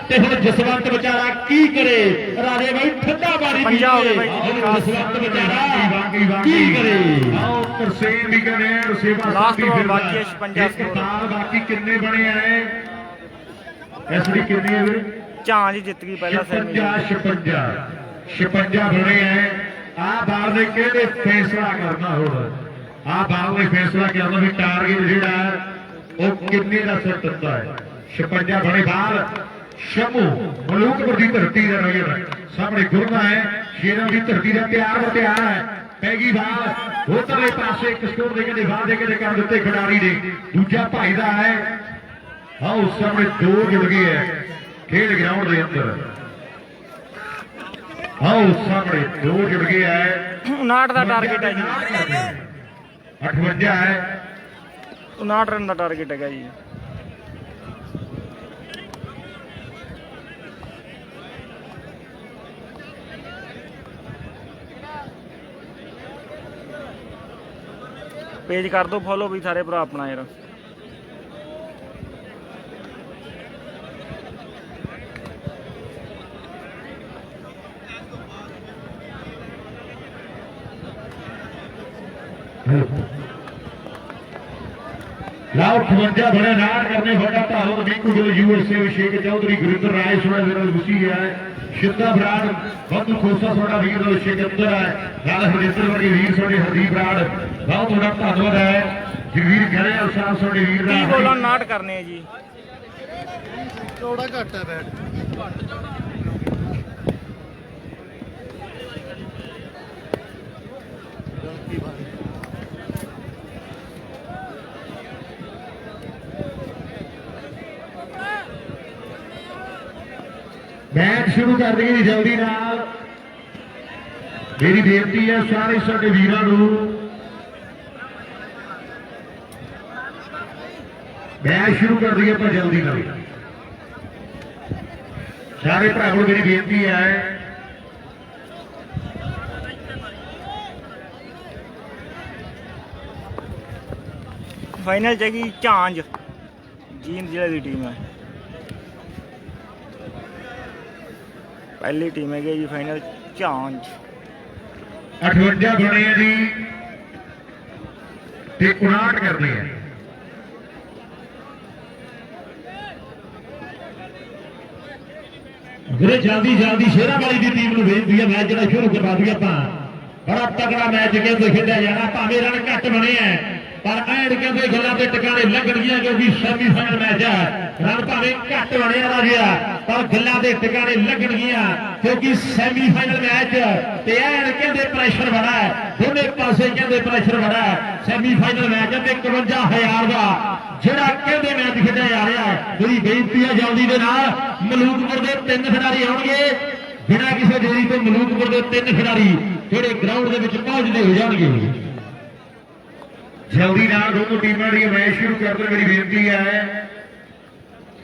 ਤੇ ਹੁਣ ਜਸਵੰਤ ਵਿਚਾਰਾ ਕੀ ਕਰੇ ਰਾਜੇ ਬਾਈ ਠੰਡਾ ਬਾਰੀ ਜਸਵੰਤ ਵਿਚਾਰਾ ਕੀ ਕਰੇ ਆਓ ਤਰਸੇਮ ਵੀ ਕਹਿੰਦੇ ਸੇਵਾ ਲਾਸਟ ਬਾਲ ਬਾਕੀ ਹੈ 56 ਸਕੋਰ ਬਾਕੀ ਕਿੰਨੇ ਬਣੇ ਆਏ ਐਸਡੀ ਕਿੰਨੀ ਹੈ ਵੀਰੇ ਝਾਂ ਜੀ ਜਿੱਤ ਗਈ ਪਹਿਲਾ ਸੈਮੀ 56 ਬਣੇ ਆਏ ਆ ਬਾਲ ਨੇ ਕਿਹੜੇ ਫੈਸਲਾ ਕਰਨਾ ਹੁਣ ਆ ਬਾਲ ਨੇ ਫੈਸਲਾ ਕਰਨਾ ਵੀ ਟਾਰਗੇਟ ਜਿਹੜਾ ਉਹ ਕਿੰਨੇ ਦਾ ਸੈੱਟ ਹੁੰਦਾ ਹੈ 56 ਬਣੇ ਬਾਲ ਸ਼ੰਭੂ ਮਲੂਕਪੁਰ ਦੀ ਧਰਤੀ ਦਾ ਨਗਰ ਸਾਹਮਣੇ ਗੁਰਨਾ ਹੈ ਸ਼ੇਰਾਂ ਦੀ ਧਰਤੀ ਦਾ ਤਿਆਰ ਹੈ ਪੈਗੀ ਬਾਲ ਉਧਰਲੇ ਪਾਸੇ ਇੱਕ ਸਕੋਰ ਦੇ ਕੇ ਵਾਅਦੇ ਕਿਤੇ ਕਰ ਦਿੱਤੇ ਖਿਡਾਰੀ ਨੇ ਦੂਜਾ ਭਾਈ ਦਾ ਹੈ ਆਹ ਉਸ ਸਾਹਮਣੇ ਦੋ ਜੁੜ ਗਏ ਹੈ ਖੇਡ ਗਰਾਊਂਡ ਦੇ ਅੰਦਰ ਆਹ ਉਸ ਸਾਹਮਣੇ ਦੋ ਜੁੜ ਗਏ ਹੈ 59 ਦਾ ਟਾਰਗੇਟ ਹੈ ਜੀ 58 ਹੈ 59 ਰਨ ਦਾ ਟਾਰਗੇਟ ਹੈਗਾ ਜੀ ਪੇਜ ਕਰ ਦਿਓ ਫੋਲੋ ਵੀ ਸਾਰੇ ਭਰਾ ਆਪਣਾ ਯਾਰ लाओ 58 बड़े नाट करने बड़ा भारत बिल्कुल जो यूएसए अभिषेक चौधरी गुरिंदर राय सोना जरा घुसी गया है शिद्दा बराड़ बहुत खोसा सोना वीर अभिषेक अंदर है नाल हरिंदर वर्गे वीर सोने हरदीप बराड़ बहुत बड़ा धन्यवाद है जगवीर खरे साहब सोने वीर ਕੀ ਬੋਲਾਂ ਨਾਟ ਕਰਨੇ ਆ ਜੀ ਥੋੜਾ ਘੱਟ ਹੈ ਬੈਟ ਗਲਤੀ ਬਾਤ मैच शुरू कर देंगे जल्दी नाल मेरी बेनती है सारे साडे वीरां नूं मैच शुरू कर देंगे पर जल्दी नाल सारे भरावां नूं मेरी बेनती है ਫਾਈਨਲ ਚ ਹੈਗੀ ਝਾਂਜ ਜੀਂਦ ਜ਼ਿਲ੍ਹੇ ਦੀ ਟੀਮ ਹੈ ਪਹਿਲੀ ਟੀਮ ਹੈਗੀ ਜੀ ਫਾਈਨਲ ਝਾਂਜ 58 ਬਣੇ ਆ ਜੀ ਤੇ 59 ਕਰਨੇ ਆ ਵੀਰੇ ਜਲਦੀ ਜਲਦੀ ਸ਼ੇਰਾਂ ਵਾਲੀ ਦੀ ਟੀਮ ਨੂੰ ਬੇਨਤੀ ਹੈ ਮੈਚ ਜਿਹੜਾ ਸ਼ੁਰੂ ਕਰਵਾ ਦਈਏ ਆਪਾਂ ਬੜਾ ਤਕੜਾ ਮੈਚ ਕਹਿੰਦੇ ਖੇਡਿਆ ਜਾਣਾ ਭਾਵੇਂ ਰਨ ਘੱਟ ਬਣੇ ਆ ਪਰ ਐਡ ਕਹਿੰਦੇ ਗੱਲਾਂ ਤੇ ਟਿਕਾਣੇ ਲੱਗਣਗੀਆਂ ਕਿਉਂਕਿ ਸੈਮੀਫਾਈਨਲ ਮੈਚ ਹੈ ਰਨ ਭਾਵੇਂ ਘੱਟ ਬਣਿਆ ਦਾ ਗਿਆ ਪਰ ਗੱਲਾਂ ਦੇ ਟਿਕਾਣੇ ਲੱਗਣਗੀਆਂ ਕਿਉਂਕਿ ਸੈਮੀਫਾਈਨਲ ਮੈਚ ਤੇ ਐਡ ਕਹਿੰਦੇ ਪ੍ਰੈਸ਼ਰ ਬੜਾ ਹੈ ਦੋਨੇ ਪਾਸੇ ਕਹਿੰਦੇ ਪ੍ਰੈਸ਼ਰ ਬੜਾ ਹੈ ਸੈਮੀਫਾਈਨਲ ਮੈਚ ਤੇ 51000 ਦਾ ਜਿਹੜਾ ਕਹਿੰਦੇ ਮੈਚ ਖੇਡਿਆ ਜਾ ਰਿਹਾ ਹੈ ਮੇਰੀ ਬੇਨਤੀ ਹੈ ਜਲਦੀ ਦੇ ਨਾਲ ਮਲੂਕਪੁਰ ਦੇ 3 ਖਿਡਾਰੀ ਆਉਣਗੇ ਬਿਨਾਂ ਕਿਸੇ ਦੇਰੀ ਤੋਂ ਮਲੂਕਪੁਰ ਦੇ 3 ਖਿਡਾਰੀ ਜਿਹੜੇ ਗਰਾਊਂਡ ਦੇ ਵਿੱਚ ਪਹੁੰਚਦੇ ਹੋ ਜਾਣਗੇ ਜਲਦੀ ਨਾਲ ਦੋਨੋਂ ਟੀਮਾਂ ਦੀ ਮੈਚ ਸ਼ੁਰੂ ਕਰ ਦੇ ਮੇਰੀ ਬੇਨਤੀ ਹੈ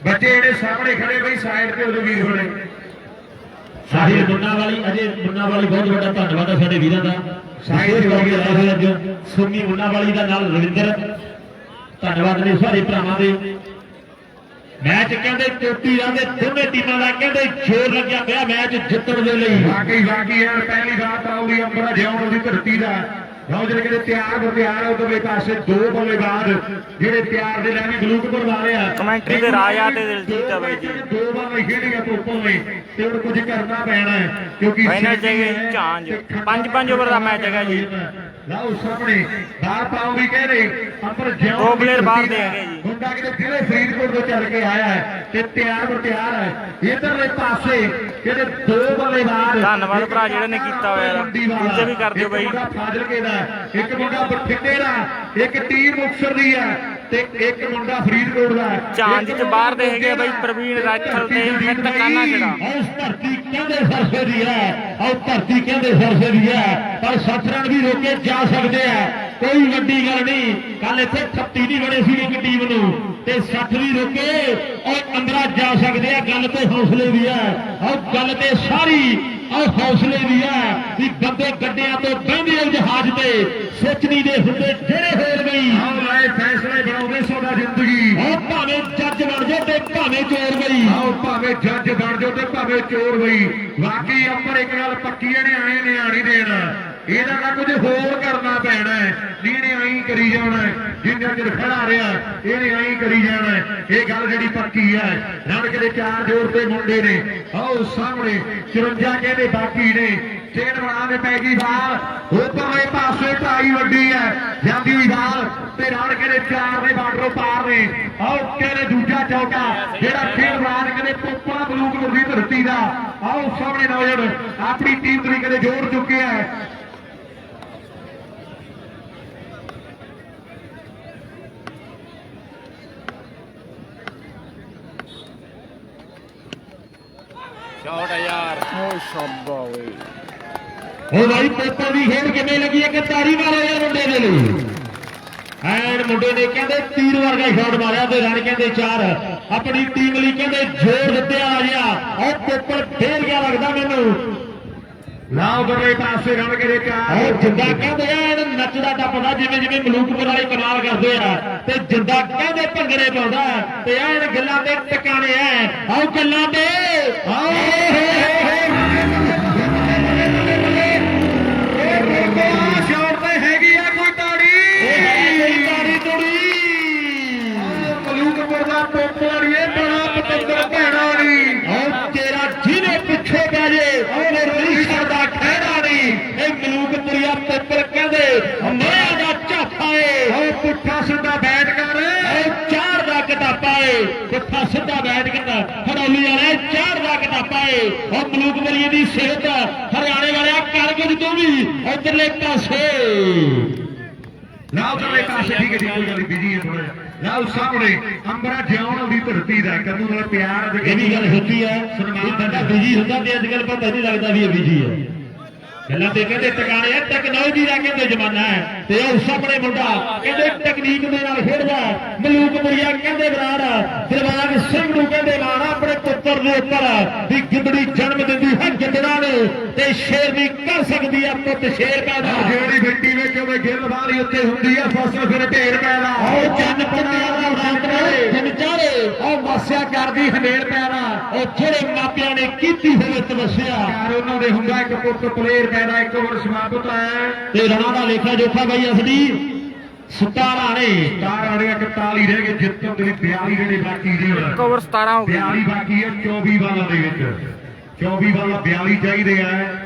ਬੱਚੇ ਜਿਹੜੇ ਸਾਹਮਣੇ ਖੜੇ ਬਈ ਸਾਈਡ ਤੇ ਉਹਦੇ ਵੀਰ ਹੋਣੇ ਸਾਹਿਲ ਮੁੰਨਾ ਵਾਲੀ ਅਜੇ ਮੁੰਨਾ ਵਾਲੀ ਬਹੁਤ ਵੱਡਾ ਧੰਨਵਾਦ ਹੈ ਸਾਡੇ ਵੀਰਾਂ ਦਾ ਸਾਹਿਲ ਤੇ ਹੋ ਗਿਆ ਰਹੇ ਅੱਜ ਸੁਮੀ ਮੁੰਨਾ ਵਾਲੀ ਦਾ ਨਾਲ ਰਵਿੰਦਰ ਧੰਨਵਾਦ ਨੇ ਸਾਰੇ ਭਰਾਵਾਂ ਦੇ ਮੈਚ ਕਹਿੰਦੇ ਚੋਟੀ ਰਹਿੰਦੇ ਦੋਨੇ ਟੀਮਾਂ ਦਾ ਕਹਿੰਦੇ ਜ਼ੋਰ ਲੱਗਿਆ ਪਿਆ ਮੈਚ ਜਿੱਤਣ ਦੇ ਲਈ ਵਾਕਈ ਯਾਰ ਪਹਿਲੀ ਵਾਰ ਆਉਗੀ ਅੰਬਰਾ ਜਿਉਣ ਦੀ ਧਰਤੀ ਦਾ ਨੌਜਵਾਨ ਕਹਿੰਦੇ ਤਿਆਰ ਉਧਰਲੇ ਪਾਸੇ ਦੋ ਬੱਲੇਬਾਜ਼ ਜਿਹੜੇ ਤਿਆਰ ਦੇ ਲੈਣੇ ਗਲੂਕਪੁਰ ਵਾਲੇ ਆ ਕਮੈਂਟਰੀ ਦੇ ਰਾਜਾ ਤੇ ਦਿਲਜੀਤ ਆ ਬਾਈ ਜੀ ਦੋ ਬਾਲਾਂ ਖੇਡੀਆਂ ਧੁੱਪੋਂ ਨੇ ਤੇ ਹੁਣ ਕੁਝ ਕਰਨਾ ਪੈਣਾ ਕਿਉਂਕਿ ਫਾਈਨਲ ਚ ਝਾਂਜ 5-5 ਓਵਰ ਦਾ ਮੈਚ ਹੈਗਾ ਜੀ ਲਓ ਸਾਹਮਣੇ ਬਾਹਰ ਪਾਉ ਵੀ ਕਹਿੰਦੇ ਅੰਬਰ ਜਿਉਂ ਦੋ ਪਲੇਅਰ ਬਾਹਰ ਦੇ ਹੈਗੇ ਜੀ ਮੁੰਡਾ ਕਿਤੇ ਜ਼ਿਲ੍ਹੇ ਫਰੀਦਕੋਟ ਤੋਂ ਚੱਲ ਕੇ ਆਇਆ ਹੈ ਤੇ ਤਿਆਰ ਹੈ ਇਧਰਲੇ ਪਾਸੇ ਜਿਹੜੇ ਦੋ ਬੱਲੇਬਾਜ਼ ਧੰਨਵਾਦ ਭਰਾ ਜਿਹੜੇ ਨੇ ਕੀਤਾ ਹੋਇਆ ਦੂਜੇ ਵੀ ਕਰ ਦਿਓ ਬਾਈ ਫਾਜ਼ਿਲਕੇ ਦਾ ਇੱਕ ਮੁੰਡਾ ਬਠਿੰਡੇ ਦਾ ਇੱਕ ਟੀਮ ਮੁਕਤਸਰ ਦੀ ਹੈ ਤੇ ਇੱਕ ਮੁੰਡਾ ਫਰੀਦਕੋਟ ਦਾ ਝਾਂਜ ਚ ਬਾਹਰ ਦੇ ਹੈਗੇ ਬਾਈ ਪ੍ਰਵੀਨ ਰਾਠਲ ਤੇ ਮਿੱਤ ਕਾਨਾ ਜਿਹੜਾ ਉਸ ਧਰਤੀ ਕਹਿੰਦੇ ਸਰਸੇ ਦੀ ਹੈ ਉਹ ਧਰਤੀ ਕਹਿੰਦੇ ਸਰਸੇ ਦੀ ਹੈ ਪਰ 7 ਰਨ ਵੀ ਰੋਕੇ ਜਾ ਸਕਦੇ ਆ ਕੋਈ ਵੱਡੀ ਗੱਲ ਨਹੀਂ ਕੱਲ ਇੱਥੇ 38 ਨਹੀਂ ਬਣੇ ਸੀ ਇੱਕ ਟੀਮ ਨੂੰ ਤੇ 60 ਵੀ ਰੋਕੇ ਔਰ ਅੰਦਰਾਂ ਜਾ ਸਕਦੇ ਆ ਗੱਲ ਤੇ ਹੌਸਲੇ ਦੀ ਹੈ ਉਹ ਗੱਲ ਤੇ ਸਾਰੀ ਔਰ ਹੌਸਲੇ ਦੀ ਹੈ ਵੀ ਬੰਦੇ ਗੱਡਿਆਂ ਤੋਂ ਬਹਿੰਦੇ ਜਹਾਜ਼ ਤੇ ਸੋਚਣੀ ਦੇ ਹੁੰਦੇ ਜਿਹੜੇ ਹੋਰ ਗਈ ਆਓ ਲਾਏ ਫੈਸਲੇ ਬਣਾਉਂਦੇ ਸੋਦਾ ਜ਼ਿੰਦਗੀ ਉਹ ਭਾਵੇਂ ਜੱਜ ਬਣ ਜਾਓ ਤੇ ਭਾਵੇਂ ਚੋਰ ਗਈ ਆਓ ਭਾਵੇਂ ਜੱਜ ਬਣ ਜਾਓ ਤੇ ਭਾਵੇਂ ਚੋਰ ਹੋਈ ਵਾਕਈ ਅੰਬਰ ਇੱਕ ਗੱਲ ਪੱਕੀ ਨੇ ਨਿਆਣੀ ਦੇਣਾ ਇਹਦਾ ਨਾ ਕੁਝ ਹੋਰ ਕਰਨਾ ਪੈਣਾ ਇਹਨੇ ਐਂ ਕਰੀ ਜਾਣਾ ਜਿੰਨਾ ਚਿਰ ਖੜਾ ਰਿਹਾ ਇਹਨੇ ਐਂ ਕਰੀ ਜਾਣਾ ਇਹ ਗੱਲ ਜਿਹੜੀ ਪੱਕੀ ਹੈ ਰਣਕ ਦੇ 4 ਜੋਰ ਤੇ ਮੁੰਡੇ ਨੇ ਆਓ ਸਾਹਮਣੇ 54 ਕਹਿੰਦੇ ਬਾਕੀ ਨੇ ਚੇਨ ਬਣਾ ਦੇ ਪੈ ਗਈ ਬਾਲ ਉੱਪਰਲੇ ਪਾਸੇ ਢਾਈ ਵੱਡੀ ਹੈ ਜਾਂਦੀ ਹੋਈ ਬਾਲ ਤੇ ਰਣਕ ਦੇ 4 ਦੇ ਬਾਰਡਰੋਂ ਪਾਰ ਨੇ ਆਓ ਕਹਿੰਦੇ ਦੂਜਾ ਚੌਕਾ ਜਿਹੜਾ ਖੇਡ ਰਣਕ ਦੇ ਪੋਪਾ ਬਲੂਕਪੁਰ ਦੀ ਧਰਤੀ ਦਾ ਆਓ ਸਾਹਮਣੇ ਨੌਜਵਾਨ ਆਪਣੀ ਟੀਮ ਤਰੀ ਕਦੇ ਜੋੜ ਚੁੱਕੇ ਹੈ ਸ਼ਾਬਾ ਓਏ ਉਹ ਭਾਈ ਪੇਪਰ ਦੀ ਖੇਡ ਕਿਵੇਂ ਲੱਗੀ ਹੈ ਕਿ ਤਾੜੀ ਮਾਰੋ ਯਾਰ ਮੁੰਡੇ ਦੇ ਲਈ ਐਨ ਮੁੰਡੇ ਨੇ ਕਹਿੰਦੇ ਤੀਰ ਵਰਗਾ ਸ਼ਾਟ ਮਾਰਿਆ ਤੇ ਰਨ ਕਹਿੰਦੇ 4 ਆਪਣੀ ਟੀਮ ਲਈ ਕਹਿੰਦੇ ਜ਼ੋਰ ਦਿੱਤਿਆ ਆ ਗਿਆ ਉਹ ਪੇਪਰ ਫੇਰ ਗਿਆ ਲੱਗਦਾ ਮੈਨੂੰ ਲਾਓ ਬਰੇ ਪਾਸੇ ਰਣ ਕੇ ਚਾਰ ਉਹ ਜਿੰਦਾ ਕਹਿੰਦੇ ਆ ਇਹਨੂੰ ਨੱਚਦਾ ਟੱਪਦਾ ਜਿਵੇਂ ਜਿਵੇਂ ਮਲੂਕਪੁਰ ਵਾਲੇ ਕਮਾਲ ਕਰਦੇ ਆ ਤੇ ਜਿੰਦਾ ਕਹਿੰਦੇ ਭੰਗੜੇ ਪਾਉਂਦਾ ਤੇ ਆ ਇਹਨਾਂ ਗੱਲਾਂ ਦੇ ਟਿਕਾਣੇ ਆ ਆਓ ਗੱਲਾਂ ਦੇ ਸ਼ਾਟ ਤੇ ਹੈਗੀ ਆ ਕੋਈ ਤਾੜੀ ਤਾੜੀ ਤੋੜੀ ਮਲੂਕਪੁਰ ਦਾ ਪੋਪੜੀਏ ਬੜਾ ਪਤੰਦਰ ਭੈਣਾ ਨਹੀਂ ਉਹ ਤੇਰਾ ਜਿਹਨੇ ਪਿੱਛੇ ਪੈ ਜੇ ਉਹਨੇ ਰੋਈ ਛੱਡਦਾ ਖਹਿੜਾ ਨਹੀਂ ਇਹ ਮਲੂਕਪੁਰੀਆ ਪੇਪਰ ਕਹਿੰਦੇ ਮਾਇਆ ਦਾ ਝਾਫਾ ਏ ਉਹ ਪੁੱਠਾ ਸਿੱਧਾ ਬੈਟ ਕਰ ਉਹ 4 ਦਾ ਕਿਤਾਬਾ ਏ ਪੁੱਠਾ ਸਿੱਧਾ ਬੈਠ ਕੇ ਖੜੌਲੀ ਵਾਲੇ 4 ਦਾ ਕਿਤਾਬਾ ਏ ਉਹ ਮਲੂਕਪੁਰੀਏ ਦੀ ਸਿਹਤ ਹਰਿਆਣੇ ਵਾਲਿਆ ਕਰ ਕੁਝ ਤੂੰ ਵੀ ਉਧਰਲੇ ਪਾਸੇ ਲਾਓ ਚਲੇ ਪਾਸੇ ਠੀਕ ਹੈ ਜੀ ਕੋਈ ਗੱਲ ਬਿਜੀ ਹੈ ਥੋੜਾ ਜਿਹਾ ਲਾਓ ਸਾਹਮਣੇ ਅੰਬਰਾ ਜਿਉਣ ਦੀ ਧਰਤੀ ਦਾ ਕਦੋਂ ਨਾਲ ਪਿਆਰ ਦੇ ਇਹ ਵੀ ਗੱਲ ਸੱਚੀ ਹੈ ਇਹ ਬੰਦਾ ਬਿਜੀ ਹੁੰਦਾ ਤੇ ਅੱਜ ਕੱਲ ਪਤਾ ਨਹੀਂ ਲੱਗਦਾ ਵੀ ਇਹ ਬਿਜੀ ਹੈ ਗੱਲਾਂ ਤੇ ਕਹਿੰਦੇ ਟਿਕਾਣੇ ਆ ਟੈਕਨੋਲੋਜੀ ਦਾ ਕਹਿੰਦੇ ਜ਼ਮਾਨਾ ਹੈ ਤੇ ਉਹ ਸਾਹਮਣੇ ਮੁੰਡਾ ਕਹਿੰਦੇ ਟੈਕਨੀਕ ਦੇ ਨਾਲ ਖੇਡਦਾ ਮਲੂਕਪੁਰੀਆ ਕਹਿੰਦੇ ਬਰਾੜ ਦਿਲਬਾਗ ਸਿੰਘ ਨੂੰ ਕਹਿੰਦੇ ਮਾਣ ਆਪਣੇ ਪੁੱਤਰ ਦੇ ਉੱਪਰ ਵੀ ਗਿੱਦੜੀ ਜਨਮ ਦਿੰਦੀ ਹੈ ਗਿੱਦੜਾਂ ਨੂੰ ਤੇ ਸ਼ੇਰ ਵੀ ਕਰ ਸਕਦੀ ਆ ਪੁੱਤ ਸ਼ੇਰ ਪੈਦਾ ਜਿਹੜੀ ਮਿੱਟੀ ਵਿੱਚ ਉਹਦੇ ਗਿੱਲ ਬਾਹਰੀ ਉੱਤੇ ਹੁੰਦੀ ਆ ਫਸਲ ਫਿਰ ਢੇਰ ਪੈਦਾ ਉਹ ਚੰਨ ਪੁੱਤਿਆਂ ਦਾ ਸਾਹਮਣੇ ਜਿੰਨ ਚਾਰੇ ਉਹ ਮਾਸਿਆ ਕਰਦੀ ਹਨੇਰ ਪੈਦਾ ਉਹ ਜਿਹੜੇ ਮਾਪਿਆਂ ਨੇ ਕੀਤੀ ਹੋਵੇ ਤਪੱਸਿਆ ਯਾਰ ਉਹਨਾਂ ਦੇ ਹੁੰਦਾ ਇੱਕ ਪੁੱਤ ਪਲੇਅਰ ਪੈਦਾ ਇੱਕ ਹੋਰ ਸਮਾਪਤ ਹੈ ਤੇ ਰਣਾ ਦਾ ਲੇਖਾ ਜੋਖਾ ਬਈ ਅਸਲੀ 17 ਨੇ ਸਟਾਰ ਆੜੇ 41 ਰਹਿ ਗਏ ਜਿੱਤਣ ਦੇ ਲਈ 42 ਜਿਹੜੇ ਬਾਕੀ ਨੇ ਹੁਣ ਓਵਰ 17 ਹੋ ਗਏ 42 ਬਾਕੀ ਹੈ 24 ਬਾਲਾਂ ਦੇ ਵਿੱਚ 24 ਬਾਲਾਂ 42 ਚਾਹੀਦੇ ਆ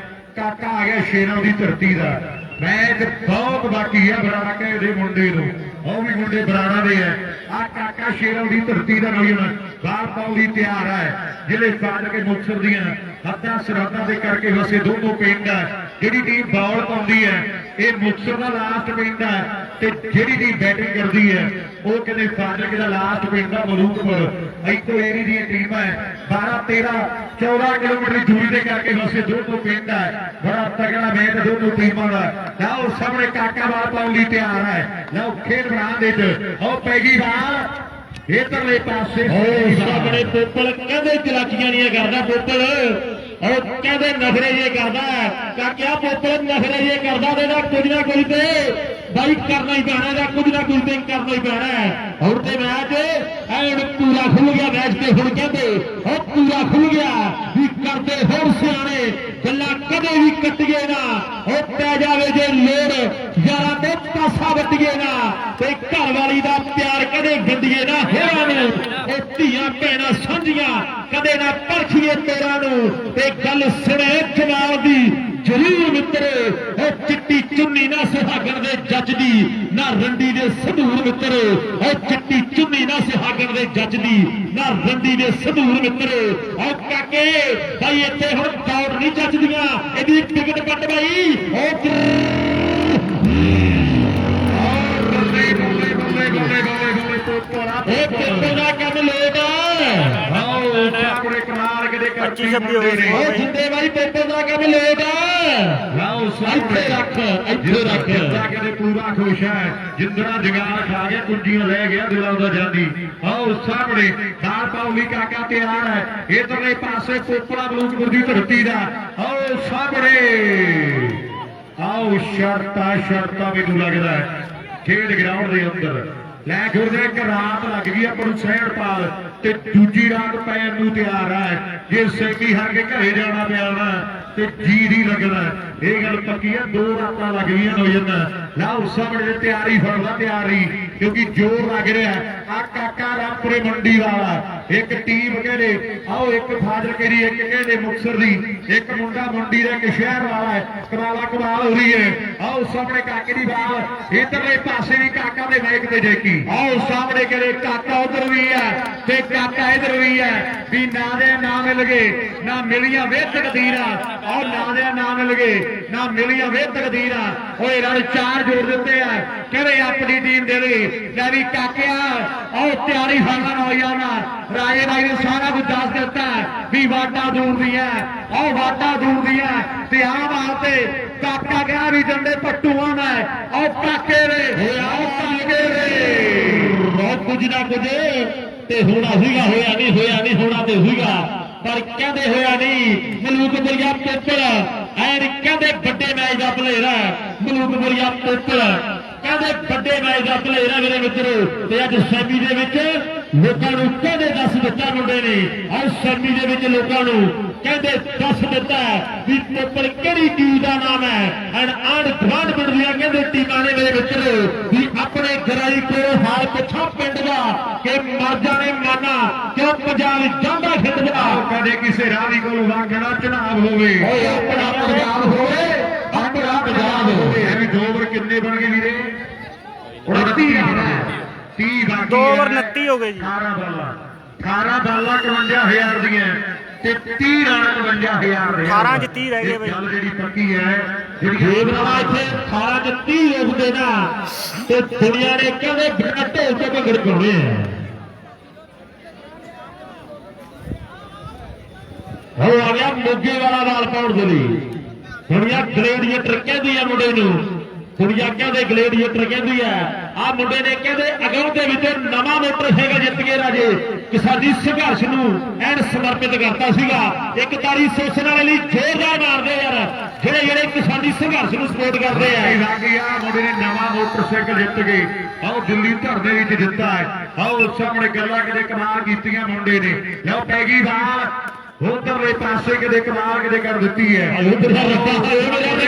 ਕਾਕਾ ਆ ਗਿਆ ਸ਼ੇਰਾਂ ਦੀ ਧਰਤੀ ਦਾ ਮੈਚ ਬਹੁਤ ਬਾਕੀ ਆ ਬਰਾੜਾ ਦੇ ਮੁੰਡੇ ਨੂੰ ਉਹ ਵੀ ਮੁੰਡੇ ਬਰਾੜਾ ਦੇ ਆ ਆ ਕਾਕਾ ਸ਼ੇਰਾਂ ਦੀ ਧਰਤੀ ਦਾ ਨਹੀਂ ਹੁਣ ਬਾਹਰ ਪਾਉਣ ਲਈ ਤਿਆਰ ਹੈ ਜਿਹੜੇ ਫਾੜ ਕੇ ਮੁਕਤਸਰ ਦੀਆਂ ਹੱਦਾਂ ਸਰਹੱਦਾਂ ਦੇ ਕਰਕੇ ਵਸੇ ਦੋਨੋਂ ਪਿੰਡ ਹੈ ਜਿਹੜੀ ਟੀਮ ਬਾਲ ਪਾਉਂਦੀ ਹੈ ਇਹ ਮੁਕਤਸਰ ਦਾ ਲਾਸਟ ਪਿੰਡ ਹੈ ਤੇ ਜਿਹੜੀ ਟੀਮ ਬੈਟਿੰਗ ਕਰਦੀ ਹੈ ਉਹ ਕਹਿੰਦੇ ਫਾਜ਼ਿਲਕੇ ਦਾ ਲਾਸਟ ਪਿੰਡ ਦਾ ਮਲੂਕਪੁਰ ਇੱਕੋ ਏਰੀ ਦੀ ਟੀਮ ਹੈ 12 13 14 ਕਿਲੋਮੀਟਰ ਦੀ ਦੂਰੀ ਦੇ ਕਰਕੇ ਵਸੇ ਦੋਨੋਂ ਪਿੰਡ ਹੈ ਬੜਾ ਤਗੜਾ ਮੈਚ ਦੋਨੋਂ ਟੀਮਾਂ ਦਾ ਲਓ ਸਾਹਮਣੇ ਕਾਕਾ ਬਾਲ ਪਾਉਣ ਲਈ ਤਿਆਰ ਹੈ ਲਓ ਖੇਡ ਮੈਦਾਨ ਦੇ ਵਿੱਚ ਉਹ ਪੈ ਗਈ ਬਾਲ ਇਧਰਲੇ ਪਾਸੇ ਉਹ ਸਾਹਮਣੇ ਪੋਪਲ ਕਹਿੰਦੇ ਚਲਾਕੀਆਂ ਨਹੀਂ ਕਰਦਾ ਪੋਪਲ ਉਹ ਕਹਿੰਦੇ ਨਖਰੇ ਜੇ ਕਰਦਾ ਕਾਕਿਆ ਪੋਪਲ ਨਖਰੇ ਜੇ ਕਰਦਾ ਤੇ ਨਾ ਕੁਝ ਨਾ ਕੁਝ ਤੇ ਬਾਈ ਕਰਨਾ ਹੀ ਪੈਣਾ ਦਾ ਕੁਝ ਨਾ ਕੁਝ ਤੇ ਕਰਨਾ ਹੀ ਪੈਣਾ ਹੁਣ ਤੇ ਮੈਚ ਐਨ ਪੂਰਾ ਖੁੱਲ ਗਿਆ ਮੈਚ ਤੇ ਹੁਣ ਕਹਿੰਦੇ ਉਹ ਪੂਰਾ ਖੁੱਲ ਗਿਆ ਵੀ ਕਰਦੇ ਹੋਰ ਸਿਆਣੇ ਗੱਲਾਂ ਕਦੇ ਵੀ ਕੱਟੀਏ ਨਾ ਉਹ ਪੈ ਜਾਵੇ ਜੇ ਲੋੜ ਯਾਰਾਂ ਤੇ ਪਾਸਾ ਵੱਟੀਏ ਨਾ ਤੇ ਘਰ ਵਾਲੀ ਦਾ ਪਿਆਰ ਕਦੇ ਗੰਡੀਏ ਨਾ ਹੋਰਾਂ ਨੂੰ ਉਹ ਧੀਆਂ ਭੈਣਾਂ ਸਾਂਝੀਆਂ ਕਦੇ ਨਾ ਪਰਖੀਏ ਤੇਰਾਂ ਨੂੰ ਤੇ ਗੱਲ ਸੁਣੇ ਜਵਾਲ ਦੀ ਜ਼ਰੂਰ ਮਿੱਤਰ ਉਹ ਚਿੱਟੀ ਚੁੰਨੀ ਨਾ ਸੁਹਾਗਣ ਦੇ ਜੱਜ ਦੀ ਨਾ ਰੰਡੀ ਦੇ ਸੰਧੂਰ ਮਿੱਤਰ ਉਹ ਚਿੱਟੀ ਚੁੰਨੀ ਨਾ ਸੁਹਾਗਣ ਦੇ ਜੱਜ ਦੀ ਨਾ ਰੰਡੀ ਦੇ ਸੰਧੂਰ ਮਿੱਤਰ ਉਹ ਕਾਕੇ ਭਾਈ ਇੱਥੇ ਹੁਣ ਦੌੜ ਨਹੀਂ ਜੱਜਦੀਆਂ ਇਹਦੀ ਟਿਕਟ ਕੱਟ ਬਾਈ ਉਹ ਇਹ ਪੇਪਰ ਦਾ ਕੰਮ ਲੋਟ ਆਪਣੇ ਕਮਾਲ ਕਿਤੇ ਕਰਤੀ 25 ਹੋ ਗਏ ਉਹ ਜਿੰਦੇ ਬਾਈ ਪੇਪਰ ਦਾ ਕੰਮ ਲੋਟ ਲਓ ਇੱਥੇ ਰੱਖ ਇੱਥੇ ਰੱਖ ਜਿੰਦਾ ਕਿਤੇ ਪੂਰਾ ਖੁਸ਼ ਹੈ ਜਿੰਦਰਾ ਜਗਾਰ ਖਾ ਗਿਆ ਕੁੰਜੀਆਂ ਲੈ ਗਿਆ ਦਿਲਾਂ ਦਾ ਜਾਂਦੀ ਆਓ ਸਾਹਮਣੇ ਦਾਲ ਪਾਉਲੀ ਕਾਕਾ ਤਿਆਰ ਹੈ ਇਧਰਲੇ ਪਾਸੇ ਪੋਪਲਾ ਮਲੂਕਪੁਰ ਦੀ ਧਰਤੀ ਦਾ ਆਓ ਸਾਹਮਣੇ ਆਓ ਸ਼ਰਤਾਂ ਮੈਨੂੰ ਲੱਗਦਾ ਹੈ ਖੇਡ ਗਰਾਊਂਡ ਦੇ ਅੰਦਰ ਲੈ ਗੁਰਦੇ ਇੱਕ ਰਾਤ ਲੱਗ ਗਈ ਆਪਾਂ ਨੂੰ ਸਹਿੜਪਾਲ ਤੇ ਦੂਜੀ ਰਾਤ ਪੈਣ ਨੂੰ ਤਿਆਰ ਹੈ ਜੇ ਸੈਮੀ ਹਾਰ ਕੇ ਘਰੇ ਜਾਣਾ ਪਿਆ ਨਾ ਤੇ ਜੀ ਨਹੀਂ ਲੱਗਦਾ ਇਹ ਗੱਲ ਪੱਕੀ ਆ 2 ਰਾਤਾਂ ਲੱਗ ਗਈਆਂ ਨੌਜਵਾਨਾਂ ਲਾਓ ਸਾਹਮਣੇ ਤਿਆਰੀ ਫੜਦਾ ਤਿਆਰੀ ਕਿਉਂਕਿ ਜ਼ੋਰ ਲੱਗ ਰਿਹਾ ਆ ਕਾਕਾ ਰਾਮਪੁਰੇ ਮੰਡੀ ਵਾਲਾ ਇੱਕ ਟੀਮ ਕਹਿੰਦੇ ਆਓ ਇੱਕ ਫਾਜ਼ਿਲਕੇ ਦੀ ਇੱਕ ਕਹਿੰਦੇ ਮੁਕਤਸਰ ਦੀ ਇੱਕ ਮੁੰਡਾ ਮੰਡੀ ਦਾ ਇੱਕ ਸ਼ਹਿਰ ਵਾਲਾ ਹੈ ਕਮਾਲ ਹੋ ਰਹੀ ਹੈ ਆਓ ਸਾਹਮਣੇ ਕਾਕੇ ਦੀ ਬਾਲ ਇਧਰਲੇ ਪਾਸੇ ਵੀ ਕਾਕਾ ਦੇ ਮਾਈਕ ਤੇ ਜੇਕੀ ਆਓ ਸਾਹਮਣੇ ਕਹਿੰਦੇ ਕਾਕਾ ਉਧਰ ਵੀ ਹੈ ਤੇ ਕਾਕਾ ਇਧਰ ਵੀ ਹੈ ਵੀ ਨਾ ਦੇ ਨਾਂ ਮਿਲ ਗਏ ਨਾ ਮਿਲੀਆਂ ਵੇ ਤਕਦੀਰਾਂ ਆਓ ਨਾ ਦੇ ਨਾਂ ਮਿਲ ਗਏ ਨਾ ਮਿਲੀਆਂ ਵੇ ਤਕਦੀਰਾਂ ਓਏ ਰਨ 4 ਜੋੜ ਦਿੱਤੇ ਆ ਕਹਿੰਦੇ ਆਪਣੀ ਟੀਮ ਦੇ ਲਈ ਲੈ ਵੀ ਕਾਕਿਆ ਉਹ ਤਿਆਰੀ ਫੜਨ ਹੋਈਆਂ ਨਾ ਰਾਜੇ ਬਾਈ ਨੇ ਸਾਰਾ ਕੁਝ ਦੱਸ ਦਿੱਤਾ ਵੀ ਵਾਟਾ ਦੂਰ ਦੀਆਂ ਉਹ ਵਾਟਾ ਦੂਰ ਦੀਆਂ ਤੇ ਆਹ ਬਾਤ ਤੇ ਕਾਕਾ ਗਿਆ ਵੀ ਡੰਡੇ ਪੱਟੂਆਂ ਮੈਂ ਉਹ ਕਾਕੇ ਦੇ ਉਹ ਕਾਕੇ ਦੇ ਬਹੁਤ ਕੁਝ ਨਾ ਕੁਝ ਤੇ ਹੋਣਾ ਸੀਗਾ, ਹੋਇਆ ਨਹੀਂ ਹੋਣਾ ਤੇ ਸੀਗਾ, ਪਰ ਕਹਿੰਦੇ ਹੋਇਆ ਨਹੀਂ। ਮਲੂਕਪੁਰੀਆ ਪੇਪਰ ਐਨ ਕਹਿੰਦੇ ਵੱਡੇ ਮੈਚ ਦਾ ਪਲੇਅਰ ਹੈ ਮਲੂਕਪੁਰੀਆ ਪੇਪਰ, ਕਹਿੰਦੇ ਵੱਡੇ ਮੈਚ ਦਾ ਪਲੇਅਰ ਹੈ ਮੇਰੇ ਮਿੱਤਰੋ। ਤੇ ਅੱਜ ਸੈਮੀ ਦੇ ਵਿੱਚ ਲੋਕਾਂ ਨੂੰ ਕਹਿੰਦੇ ਦੱਸ ਦਿੱਤਾ ਮੁੰਡੇ ਨੇ, ਅੱਜ ਸੈਮੀ ਦੇ ਵਿੱਚ ਲੋਕਾਂ ਨੂੰ ਕਹਿੰਦੇ ਦੱਸ ਦਿੱਤਾ ਵੀ ਪੇਪਰ ਕਿਹੜੀ ਟੀਮ ਦਾ ਨਾਮ ਹੈ। ਐਨ ਆਂਡ ਗਵਾਂਡ ਪਿੰਡ ਦੀਆਂ ਕਹਿੰਦੇ ਟੀਮਾਂ ਨੇ ਮੇਰੇ ਮਿੱਤਰੋ ਵੀ ਆਪਣੇ ਗਰਾਈ ਕੋਲ ਹਾਲ ਪੁੱਛਾ ਪਿੰਡ ਦਾ ਕਿ ਮਰ ਜਾਣੇ ਮਾਨਾ ਕਿਉਂ ਪੰਜਾਬ ਜਾਂਦਾ ਖਿੱਚਦਾ ਕਦੇ ਕਿਸੇ ਰਾਹੀ ਕੋਲ ਵਾਂਗਣਾ ਚਨਾਬ ਹੋਵੇ ਓਏ ਆਪਣਾ ਪੰਜਾਬ ਹੋਵੇ, ਆਪਣਾ ਪੰਜਾਬ ਹੋਵੇ। ਇਹ ਵੀ 2 ਓਵਰ ਕਿੰਨੇ ਬਣ ਗਏ ਵੀਰੇ 29 30 ਬਾਕੀ 2 ਓਵਰ 29 ਹੋ ਗਏ ਜੀ। 18 ਬਾਲਾਂ 51,000 ਦੀਆਂ ਤੇ 30 ਰਨ 51,000 ਦੇ 18 ਚ 30 ਰਹਿ ਗਏ ਬਈ। ਗੱਲ ਜਿਹੜੀ ਪੱਕੀ ਹੈ ਜੇਬਰਾਵਾ ਇੱਥੇ 18 ਚ 30 ਰੁਕਦੇ ਨਾ ਤੇ ਦੁਨੀਆ ਨੇ ਕਹਿੰਦੇ ਬਿਨਾਂ ਢੋਲ ਤੋਂ ਭੰਗੜ ਪਾਉਣੇ ਆ। ਹੋ ਆ ਗਿਆ ਮੋਗੇ ਵਾਲਾ ਵਾਲ ਪਾਉਣ ਦੇ ਲਈ। ਦੁਨੀਆ ਗਲੇਡੀਏਟਰ ਕਹਿੰਦੀ ਆ ਮੁੰਡੇ ਨੂੰ, ਦੁਨੀਆ ਕਹਿੰਦੇ ਗਲੇਡੀਏਟਰ ਕਹਿੰਦੀ ਆ। ਆ ਮੁੰਡੇ ਨੇ ਕਹਿੰਦੇ ਅਗਾਊਂ ਦੇ ਵਿੱਚ ਨਵਾਂ ਮੋਟਰਸਾਈਕਲ ਜਿੱਤ ਕੇ ਰਾਜੇ ਕਿਸਾਨੀ ਸੰਘਰਸ਼ ਨੂੰ ਐਨ ਸਮਰਪਿਤ ਕਰਤਾ ਸੀਗਾ। ਇੱਕ ਤਾਰੀ ਸੋਚਣ ਵਾਲੇ ਲਈ ਜ਼ੋਰਦਾਰ ਮਾਰਦੇ ਯਾਰ ਜਿਹੜੇ ਕਿਸਾਨੀ ਸੰਘਰਸ਼ ਨੂੰ ਸਪੋਰਟ ਕਰਦੇ ਆ। ਆ ਮੁੰਡੇ ਨੇ ਨਵਾਂ ਮੋਟਰਸਾਈਕਲ ਜਿੱਤ ਕੇ ਆਓ ਦਿੱਲੀ ਧਰ ਦੇ ਵਿੱਚ ਜਿੱਤਾ ਹੈ। ਆਓ ਸਾਹਮਣੇ ਗੱਲਾਂ ਕਿਤੇ ਕਮਾਲ ਕੀਤੀਆਂ ਮੁੰਡੇ ਨੇ। ਲਓ ਪੈ ਗਈ ਬਾਲ ਉਧਰਲੇ ਪਾਸੇ ਕਿਤੇ ਕਮਾਲ ਕਿਤੇ ਕਰ ਦਿੱਤੀ ਹੈ। ਉਧਰ ਦਾ ਰੱਬਾ ਮੇਰਾ ਰੱਬਾ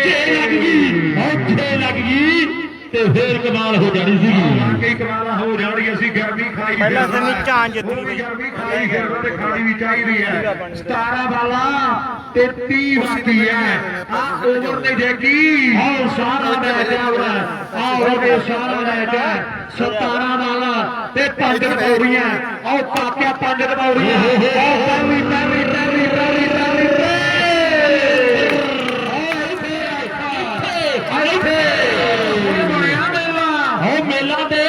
ਛੇ ਲੱਗ ਗਈ, ਉਹ ਛੇ ਲੱਗ ਗਈ ਤੇ ਫੇਰ ਕਮਾਲ ਹੋ ਜਾਣੀ ਸੀਗੀ। ਵਾਕਈ ਕਮਾਲ ਹੋ ਜਾਣੀ। ਅਸੀਂ ਗਰਮੀ ਖਾਈ ਪਹਿਲਾਂ ਸੈਮੀ ਝਾਂਜ ਜਿੱਤੀ ਹੁਣ ਵੀ ਗਰਮੀ ਖਾਈ ਫਿਰਨਾ ਤੇ ਖਾਣੀ ਵੀ ਚਾਹੀਦੀ ਹੈ। 17 ਬਾਲਾਂ ਤੇ 30 ਬਾਕੀ ਹੈ। ਆ ਓਵਰ ਨੇ ਦੇਖੀ ਆਹ ਸਾਰਾ ਮੈਚ ਆਉਣਾ ਆਹ ਸਾਰਾ ਮੈਚ 17 ਬਾਲਾਂ ਤੇ 5 ਕਪੌੜੀਆਂ ਆਹ ਕਾਕਿਆ 5 ਕਪੌੜੀਆਂ ਆਹ ਪਹਿਲੀ ਪਹਿਲੀ ਪਹਿਲੀ ਪਹਿਲੀ ਪਹਿਲੀ ਉਹ ਮੇਲਾ ਤੇ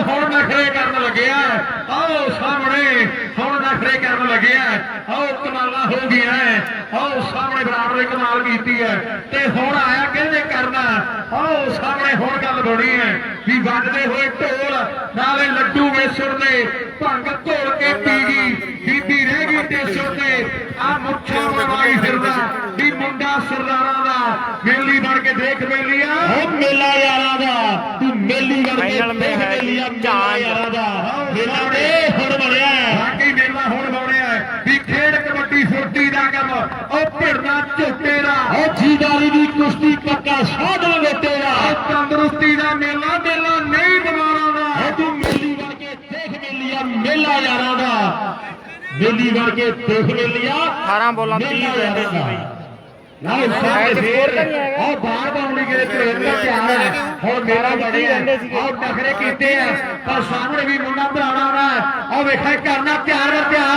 ਹੁਣ ਨਖਰੇ ਕਰਨ ਲੱਗਿਆ। ਆਓ ਸਾਹਮਣੇ ਹੁਣ ਨਖਰੇ ਕਰਨ ਲੱਗਿਆ। ਆਓ ਕਮਾਲਾ ਹੋ ਗਿਆ। ਆਓ ਸਾਹਮਣੇ ਬਰਾਬਰ ਨੇ ਕਮਾਲ ਕੀਤੀ ਹੈ ਤੇ ਹੁਣ ਆਇਆ ਕਹਿੰਦੇ ਕਰਨਾ। ਆਓ ਸਾਹਮਣੇ ਹੁਣ ਗੱਲ ਬਣੀ ਹੈ ਵੀ ਵੱਜਦੇ ਹੋਏ ਢੋਲ ਨਾਲੇ ਲੱਡੂ ਵੇਸਣ ਦੇ ਭੰਗ ਘੋਲ ਕੇ ਪੀ ਗਈ ਬੀਬੀ ਰਹਿ ਗਈ ਟੇਸਰ ਤੇ ਆ ਮੁੱਛਾਂ ਮਰਵਾਈ ਫਿਰਦਾ ਵੀ ਮੁੰਡਾ ਸਰਦਾਰਾਂ ਦਾ ਮੇਲੀ ਬਣ ਕੇ ਦੇਖ ਮੇਲੀਆ। ਉਹ ਮੇਲਾ ਯਾਰਾਂ ਦਾ ਤੂੰ ਮੇਲੀ ਕਰਕੇ ਫਾਈਨਲ ਦੇਖ ਮੇਲਾ ਮੇਲੀਆ ਮੇਲਾ ਯਾਰਾਂ ਦਾ ਮੇਲਾ ਤੇ ਹੁਣ ਬਣਿਆ। ਬਾਕੀ ਮੇਲਾ ਹੁਣ ਬਣਿਆ ਵੀ ਖੇਡ ਕਬੱਡੀ ਫੁੱਟੀ ਦਾ ਕੰਮ ਉਹ ਭਿੜਨਾ ਝੋਟੇ ਦਾ ਉਹ ਜੀਦਾਰੀ ਦੀ ਕੁਸ਼ਤੀ ਪੱਕਾ ਸਾਧਾ ਵੇਟੇ ਦਾ ਉਹ ਤੰਦਰੁਸਤੀ ਦਾ ਮੇਲਾ ਮੇਲਾ ਨਹੀਂ ਦੁਬਾਰਾ ਦਾ। ਉਹ ਤੂੰ ਮੇਲੀ ਬਣ ਕੇ ਦੇਖ ਮੇਲੀਆ ਮੇਲਾ ਯਾਰਾਂ ਦਾ ਮੇਲੀ ਬਣ ਕੇ ਦੇਖ ਮੇਲੀਆ 18 ਬੋਲਾਂ 30 ਰਹਿੰਦੇ ਸੀ ਬਈ। ਨਾਲੇ ਮੈਚ ਸਕੋਰ ਤਾਂ ਨਹੀਂ ਹੈਗਾ। ਉਹ ਬਾਹਰ ਬਾਉਂਡੀ ਕੇ ਟ੍ਰੇਨ ਦਾ ਧਿਆਨ ਹੈ। ਹੁਣ ਮੇਰਾ ਬਣਿਆ ਉਹ ਨਖਰੇ ਕੀਤੇ ਆ ਪਰ ਸਾਹਮਣੇ ਵੀ ਮੁੰਡਾ ਬਣਾਉਣਾ ਨਾ ਉਹ ਵੇਖਿਆ ਕਰਨਾ ਤਿਆਰ ਵਰ ਤਿਆਰ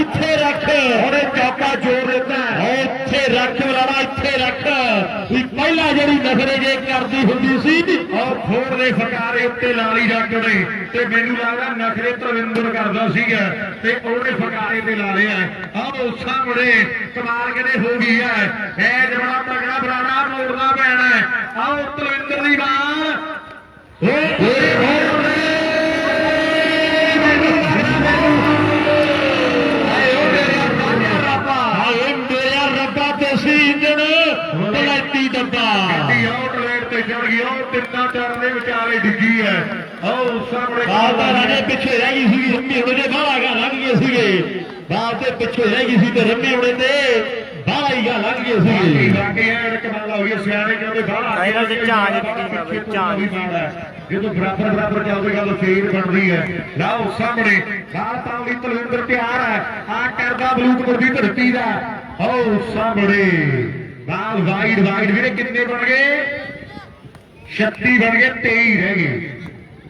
ਇੱਥੇ ਰੱਖ ਉਹਨੇ ਚੌਕਾ ਜੋੜ ਦਿੱਤਾ। ਇੱਥੇ ਰੱਖ ਲਾੜਾ ਇੱਥੇ ਰੱਖ ਵੀ ਪਹਿਲਾਂ ਜਿਹੜੀ ਨਖਰੇ ਜੇ ਕਰਦੀ ਹੁੰਦੀ ਸੀ ਉਹ ਫੋੜ ਦੇ ਫਕਾਰੇ ਉੱਤੇ ਲਾਲੀ ਜੱਟ ਨੇ ਤੇ ਮੈਨੂੰ ਲੱਗਦਾ ਨਖਰੇ ਤਰਵਿੰਦਰ ਕਰਦਾ ਸੀਗਾ ਤੇ ਉਹਨੇ ਫਕਾਰੇ ਤੇ ਲਾ ਲਿਆ। ਆਹ ਸਾਹਮਣੇ ਕਮਾਲ ਕਿਤੇ ਹੋ ਗਈ ਹੈ। ਇਹ ਜਮਣਾ ਤਗੜਾ ਬਰਾੜਾ ਮੋੜਨਾ ਪੈਣਾ। ਆਹ ਤਰਵਿੰਦਰ ਦੀ ਬਾਲ ਹਾਏ ਮੇਰਾ ਰੱਬਾ ਦੇਸੀ ਇੰਜਣ ਬਲੈਤੀ ਡੱਬਾ ਗੱਡੀ ਆਊਟਲੈਟ ਤੇ ਚੜ ਗਈ। ਉਹ ਤਿੰਨਾਂ ਚਾਰਾਂ ਦੇ ਵਿਚਾਲੇ ਡਿੱਗੀ ਹੈ। ਆਹ ਸਾਹਮਣੇ ਬਾਲ ਤਾਂ ਰਾਜੇ ਪਿੱਛੇ ਰਹਿ ਗਈ ਸੀ। ਰੰਮੀ ਹੁਣੇ ਦੇ ਬਾਹਰ ਆ ਗਿਆ ਲੰਘ ਗਏ ਸੀਗੇ। ਬਾਲ ਤੇ ਪਿੱਛੇ ਰਹਿ ਗਈ ਸੀ ਤੇ ਰੰਮੀ ਹੁਣੇ ਤੇ ਬਾਹਰ ਹੀ ਗਾ ਲੰਘ ਗਏ ਸੀਗੇ। ਬਾਕੀ ਐਡ ਕਮਾਲ ਹੋ ਗਿਆ। ਸਿਆਣੇ ਕਹਿੰਦੇ ਬਾਹਰ ਫਾਈਨਲ ਤੇ ਝਾਂਜ ਦੀ ਟੀਮ ਹੈ ਬਈ, ਝਾਂਜ। ਜਦੋਂ ਬਰਾਬਰ ਚੱਲਦੀ ਗੱਲ ਫੇਰ ਬਣਦੀ ਹੈ। ਲਓ ਸਾਹਮਣੇ ਬਾਲ ਪਾਉਣੀ ਤਲਵਿੰਦਰ ਤਿਆਰ ਹੈ। ਆ ਕਰਦਾ ਬਲੂਕਪੁਰ ਦੀ ਧਰਤੀ ਦਾ। ਆਓ ਸਾਹਮਣੇ ਬਾਲ ਵਾਈਡ ਵੀਰੇ ਕਿੰਨੇ ਬਣ ਗਏ 36 ਬਣ ਗਏ 23 ਰਹਿ ਗਏ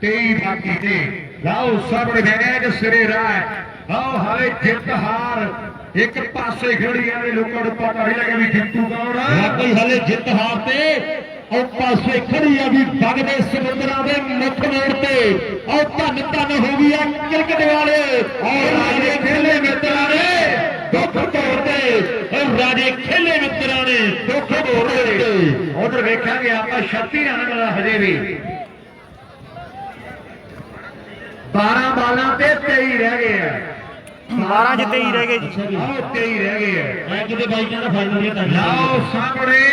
23 ਬਾਕੀ ਤੇ ਲਓ ਸਾਹਮਣੇ ਮੈਚ ਸਿਰੇ ਰਾਹ ਆਓ ਹਾਲੇ ਜਿੱਤ ਹਾਰ ਇੱਕ ਪਾਸੇ ਖੜੀ ਆ ਤੇ ਲੋਕਾਂ ਨੂੰ ਪਤਾ ਨਹੀਂ ਲੱਗਿਆ ਵੀ ਜਿੱਤੂ ਕੌਣ ਆ ਵਾਕਈ ਹਲੇ ਜਿੱਤ ਹਾਰ ਤੇ ਉਹ ਪਾਸੇ ਖੜੀ ਆ ਵੀ ਵਗਦੇ ਸਮੁੰਦਰਾਂ ਦੇ ਮੁੱਖ ਮੋੜ ਤੇ ਉਹ ਧੰਨ ਧੰਨ ਹੋ ਗਈ ਆ ਕ੍ਰਿਕਟ ਵਾਲੇ ਔਰ ਰਾਜੇ ਖੇਲੇ ਮਿੱਤਰਾਂ ਨੇ ਦੁੱਖ ਤੋੜਦੇ ਉਹ ਰਾਜੇ ਖੇਲੇ ਮਿੱਤਰਾਂ ਨੇ ਦੁੱਖ ਤੋੜਦੇ ਉਧਰ ਵੇਖਾਂਗੇ ਆਪਾਂ 36 ਰਨ ਦਾ ਹਜੇ ਵੀ 12 ਬਾਲਾਂ ਤੇ 23 ਰਹਿ ਗਏ ਆ 12 ਜਿੱਤੇ ਹੀ ਰਹਿ ਗਏ ਜੀ ਆਹ 23 ਰਹਿ ਗਏ ਆ ਮੈਂ ਕਿਤੇ ਬਾਈਕਾਂ ਦਾ ਫਾਈਨਲ ਇਹ ਤਾਂ ਲਓ ਸਾਹਮਣੇ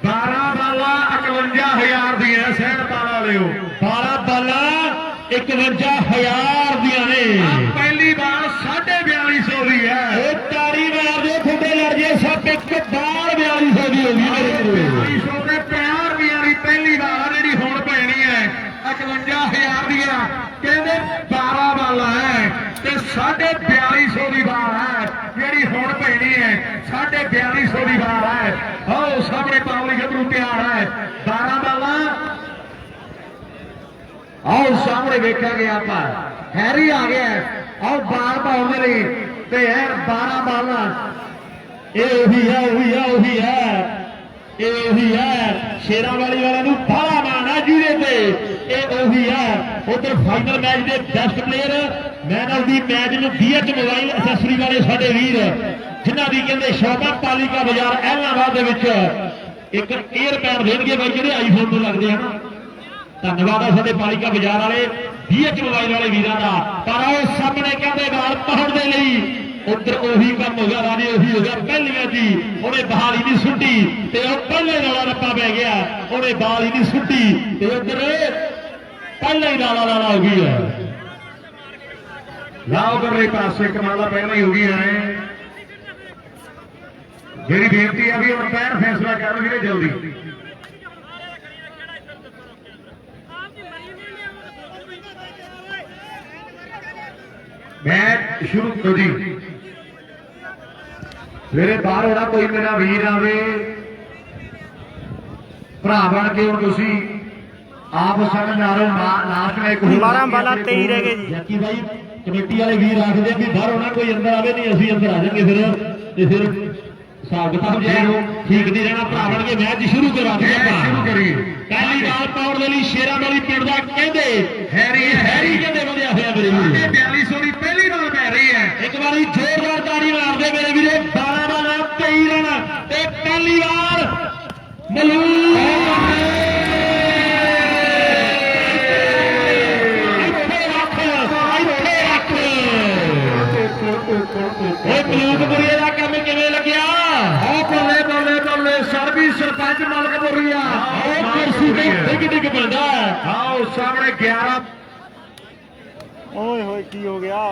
12 ਬਾਲਾਂ 51000 ਦੀਆਂ ਸਹਿਣਪਾਲ ਵਾਲਿਓ 12 ਬਾਲਾਂ 51000 ਦੀਆਂ ਨੇ ਪਹਿਲੀ ਬਾਲ 4250 ਦੀ ਹੈ ਉਹ ਤਾੜੀ ਮਾਰਦੇ ਖੁੱਡੇ ਲੜ ਜੇ ਸਭ ਇੱਕ ਬਾਲ 4200 ਦੀ ਹੋ ਗਈ ਮੇਰੇ ਕੋਲ 4200 ਦੇ 50 ਰੁਪਈਆਂ ਦੀ ਪਹਿਲੀ ਬਾਲ ਆ ਜਿਹੜੀ ਹੁਣ ਪੈਣੀ ਹੈ 51000 ਦੀਆਂ ਕਹਿੰਦੇ 12 ਬਾਲਾਂ ਹੈ ਤੇ 4250 ਦੀ ਬਾਲ ਹੈ ਜਿਹੜੀ ਹੁਣ ਪੈਣੀ ਹੈ 4250 ਦੀ ਬਾਲ ਹੈ ਆਓ ਸਾਹਮਣੇ ਪਾਉਲੀ ਗੱਭਰੂ ਤਿਆਰ ਹੈ 12 ਬਾਲਾਂ ਆਓ ਸਾਹਮਣੇ ਵੇਖਾਂਗੇ ਆਪਾਂ ਹੈਰੀ ਆ ਗਿਆ ਆਓ ਬਾਲ ਪਾਉਣ ਦੇ ਲਈ ਤੇ ਯਾਰ 12 ਬਾਲਾਂ ਇਹ ਉਹੀ ਹੈ ਉਹੀ ਹੈ ਉਹੀ ਹੈ ਇਹ ਉਹੀ ਹੈ ਸ਼ੇਰਾਂ ਵਾਲੀ ਵਾਲਿਆਂ ਨੂੰ ਬਾਹਲਾ ਮਾਣਾ ਜਿਹਦੇ ਤੇ ਇਹ ਉਹੀ ਹੈ ਉਧਰ ਫਾਈਨਲ ਮੈਚ ਦੇ best player man of the match ਨੂੰ DH ਮੋਬਾਈਲ ਐਕਸੈਸਰੀ ਵਾਲੇ ਸਾਡੇ ਵੀਰ ਜਿਨ੍ਹਾਂ ਦੀ ਕਹਿੰਦੇ ਸ਼ੌਪ ਆ ਪਾਲਿਕਾ ਬਾਜ਼ਾਰ ਐਲਾਹਾਬਾਦ ਦੇ ਵਿੱਚ ਇੱਕ 에ਅਰ ਪੈਡ ਦੇਣਗੇ ਬਾਈ ਜਿਹੜੇ ਆਈਫੋਨ ਨੂੰ ਲੱਗਦੇ ਹਨ ਧੰਨਵਾਦ ਆ ਸਾਡੇ ਪਾਲਿਕਾ ਬਾਜ਼ਾਰ ਵਾਲੇ DH ਮੋਬਾਈਲ ਵਾਲੇ ਵੀਰਾਂ ਦਾ ਪਰ ਉਹ ਸਾਹਮਣੇ ਕਹਿੰਦੇ ਬਾਲ ਪਾਉਣ ਦੇ ਲਈ ਉਧਰ ਉਹੀ ਕੰਮ ਹੋ ਗਿਆ ਰਾਜੇ ਉਹੀ ਹੋ ਗਿਆ ਪਹਿਲੀਆਂ ਦੀ ਉਹਨੇ ਬਹਾਲ ਹੀ ਨਹੀਂ ਸੁੱਟੀ ਤੇ ਉਹ ਪਹਿਲੇ ਨਾਲਾ ਰੱਪਾ ਪੈ ਗਿਆ ਉਹਨੇ ਬਾਲ ਹੀ ਨਹੀਂ ਸੁੱਟੀ ਤੇ ਉਧਰ ਪਹਿਲਾਂ ਹੀ ਨਾਲਾ ਹੋ ਗਈ ਹੈ ਲਾਓ ਕਰਲੇ ਪਾਸੇ ਕਮਾਲਾ ਪਹਿਲਾਂ ਹੀ ਹੋ ਗਈ ਹੈ ਜਿਹੜੀ ਬੇਨਤੀ ਆ ਵੀ ਉਹ ਪੈਰ ਫੈਸਲਾ ਕਰਨ ਵੀਰੇ ਜਲਦੀ ਮੈਚ ਸ਼ੁਰੂ ਕਰੋ ਜੀ ਮੇਰੇ ਬਾਹਰ ਹੋਣਾ ਕੋਈ ਮੇਰਾ ਵੀਰ ਆਵੇ ਭਰਾ ਬਣ ਕੇ ਹੁਣ ਤੁਸੀਂ ਆਪ ਸਾਡੇ ਨਾਲੋਂ ਲਾਸਟ ਵਿੱਚ ਕੋਈ 12 ਬਾਲਾਂ 23 ਰਹਿ ਗਏ ਜੀ ਜੱਕੀ ਬਾਈ ਕਮੇਟੀ ਵਾਲੇ ਵੀਰ ਆਖਦੇ ਆ ਵੀ ਬਾਹਰ ਹੋਣਾ ਕੋਈ ਅੰਦਰ ਆਵੇ ਨਹੀਂ ਅਸੀਂ ਅੰਦਰ ਆ ਜਾਾਂਗੇ ਫਿਰ ਹਿਸਾਬ ਕਿਤਾਬ ਜਿਹੜਾ ਠੀਕ ਨਹੀਂ ਰਹਿਣਾ ਭਰਾ ਬਣ ਕੇ ਮੈਚ ਸ਼ੁਰੂ ਕਰਾ ਦਿੰਦੇ ਆਪਾਂ ਸ਼ੁਰੂ ਕਰੀਏ ਪਹਿਲੀ ਬਾਲ ਪਾਉਣ ਦੇ ਲਈ ਸ਼ੇਰਾਂ ਵਾਲੀ ਪਿੰਡ ਦਾ ਕਹਿੰਦੇ ਹੈਰੀ ਕਹਿੰਦੇ ਵਧਿਆ ਹੋਇਆ ਮੇਰੇ ਵੀਰ 4200 ਦੀ ਪਹਿਲੀ ਬਾਲ ਪੈ ਰਹੀ ਹੈ ਇੱਕ ਵਾਰੀ ਜ਼ੋਰਦਾਰ ਤਾੜੀ ਮਾਰਦੇ ਮੇਰੇ ਵੀਰੇ 12 ਬਾਲਾਂ 23 ਰਨ ਤੇ ਪਹਿਲੀ ਵਾਰ ਮਲੂਕ ਉਹ ਮਲੂਕਪੁਰੀਏ ਦਾ ਕੰਮ ਕਿਵੇਂ ਲੱਗਿਆ ਬੱਲੇ ਬੱਲੇ ਬੱਲੇ ਸਰਬੀ ਸਰਪੰਚ ਮਲਕਪੁਰੀਆ ਉਹ ਕੁਰਸੀ ਤੇ ਡਿੱਗ ਪੈਂਦਾ ਆਓ ਸਾਹਮਣੇ 11 ਓਏ ਹੋਏ ਕੀ ਹੋ ਗਿਆ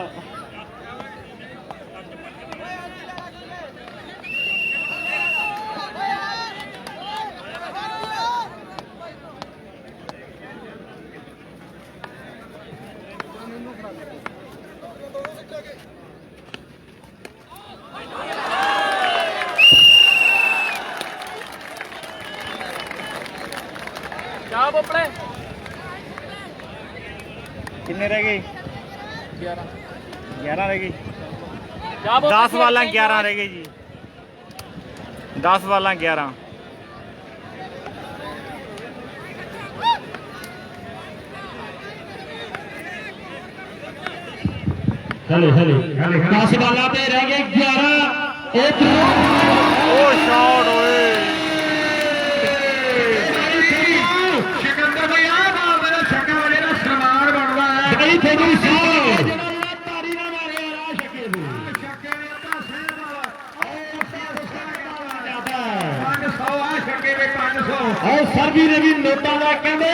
ਕਿਆ ਬੋਪੜੇ ਕਿੰਨੇ ਰਹਿ ਗਏ 11 ਰਹਿ ਗਏ 10 ਵਾਲਾਂ 11 ਰਹਿ ਗਏ ਜੀ 10 ਵਾਲਾਂ 11 ਹਲੇ 10 ਬਾਲਾਂ ਤੇ ਰਹਿ ਗਏ 11 ਉਹ ਸ਼ਾਟ ਓਏ ਸਿਕੰਦਰ ਬਈ ਆ ਬਾਲ ਦੇ ਛੱਕਾ ਵਾਲੇ ਦਾ ਸਨਮਾਨ ਬਣਦਾ ਹੈ ਭਾਈ ਤੁਹਾਨੂੰ ਸਾਹਿਬ ਤਾੜੀ ਨਾ ਮਾਰਿਆ ਰਾਹ ਛੱਕੇ ਨੂੰ ਛੱਕੇ ਨੇ ਤਾਂ ਸਹਿ ਵਾਲਾ ਉਹ ਸਹਿ 500 500 ਆ ਛੱਕੇ ਦੇ 500 ਆਓ ਸਰਬੀ ਨੇ ਵੀ ਨੋਟਾਂ ਦਾ ਕਹਿੰਦੇ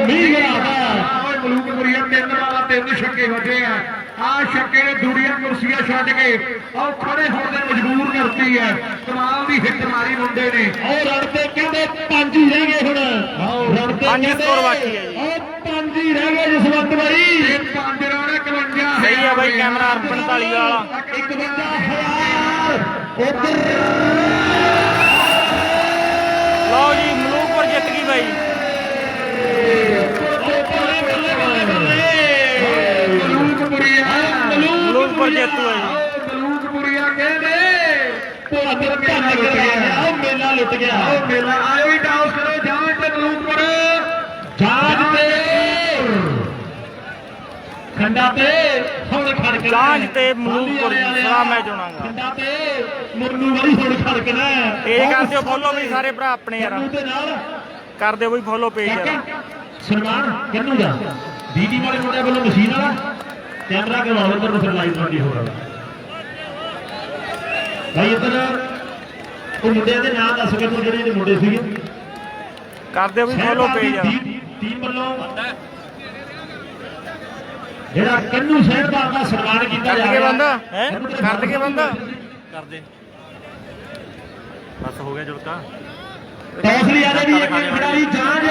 ਮੀਂਹ ਗਰਾਦਾ ਓਏ ਮਲੂਕਪੁਰੀਆ 3 ਵਾਲਾ 3 ਛੱਕੇ ਵੱਜੇ ਆ ਆ ਛੱਕੇ ਨੇ ਦੁਨੀਆ ਕੁਰਸੀਆਂ ਛੱਡ ਕੇ ਆਹ ਖੜੇ ਹੋਣ ਦੇ ਮਜਬੂਰ ਕਰਤੀ ਹੈ ਕਮਾਲ ਦੀ ਹਿੱਟ ਮਾਰੀ ਮੁੰਡੇ ਨੇ ਉਹ ਰਣ ਤੇ ਕਹਿੰਦੇ 5 ਹੀ ਰਹਿ ਗਏ ਹੁਣ ਰਣ ਤੇ ਪੰਜ ਸਕੋਰ ਬਾਕੀ ਹੈ ਜੀ। ਉਹ 5 ਹੀ ਰਹਿ ਗਏ ਜਸਵੰਤ ਬਾਈ ਇਹ 5 ਰਨ 51 ਸਹੀ ਆ ਬਾਈ ਕੈਮਰਾ 45 ਵਾਲਾ 51000 ਉਧਰ ਲਓ ਜੀ ਮਲੂਕਪੁਰ ਜਿੱਤ ਗਈ ਬਾਈ ਬੱਲੇ ਬੱਲੇ ਬੱਲੇ ਮਲੂਕਪੁਰ ਜੇਤੂ ਹੈ ਜੀ। ਮਲੂਕਪੁਰੀਆ ਕਹਿੰਦੇ ਭੁੱਲ ਗਿਆ ਉਹ ਮੇਲਾ ਲੁੱਟ ਗਿਆ ਆਓ ਮੇਲਾ ਆਇਓ ਹੀ ਟਾਸ ਕਰੋ ਜਾਂਚ ਤੇ ਮਲੂਕਪੁਰ ਜਾਂਚ ਤੇ ਖੰਡਾ ਤੇ ਹੁਣ ਖੜਕ ਜਾਂਚ ਤੇ ਮਲੂਕਪੁਰ ਸਾਰਾ ਮੈਚ ਹੋਣਾਗਾ। ਖੰਡਾ ਤੇ ਮੁਰਨੂ ਵਾਲੀ ਹੁਣ ਖੜਕਣਾ ਇਹ ਕਰ ਦਿਓ ਫੋਲੋ ਵੀ ਸਾਰੇ ਭਰਾ ਆਪਣੇ ਯਾਰ, ਦੇ ਨਾਲ ਕਰ ਦਿਓ ਬਈ ਫੋਲੋ ਪੇਜ ਯਾਰ। ਸਨਮਾਨ ਕਿੰਨੂ ਦਾ ਬੀਡੀ ਵਾਲੇ ਮੁੰਡੇ ਵੱਲੋਂ ਮਸ਼ੀਨ ਵਾਲਾ ਕੈਮਰਾ ਕਰਵਾਓ ਇੱਧਰ ਨੂੰ ਫਿਰ ਲਾਈਵ ਤੁਹਾਡੀ ਹੋ ਰਹਾ ਭਾਈ ਇੱਧਰ ਉਹ ਮੁੰਡਿਆਂ ਦੇ ਨਾਮ ਦੱਸ ਕੇ ਤੂੰ ਜਿਹੜੇ ਇਹਦੇ ਮੁੰਡੇ ਸੀਗੇ ਕਰ ਦਿਓ ਬਈ ਫੋਲੋ ਪੇਜ ਯਾਰ। ਟੀਮ ਵੱਲੋਂ ਜਿਹੜਾ ਕੰਨੂ ਸਹਿਬਾਨ ਦਾ ਸਨਮਾਨ ਕੀਤਾ ਜਾ ਕਰ ਦਈਏ ਰਿਹਾ ਬੰਦਾ ਹੈ, ਕਰ ਦਈਏ ਬੰਦਾ, ਕਰ ਦੇ ਬਸ ਹੋ ਗਿਆ ਜੁੜਕਾ। ਟੌਸ ਲਿਆ ਦੇ ਵੀ ਇੱਕ ਖਿਡਾਰੀ ਜਾਂਚ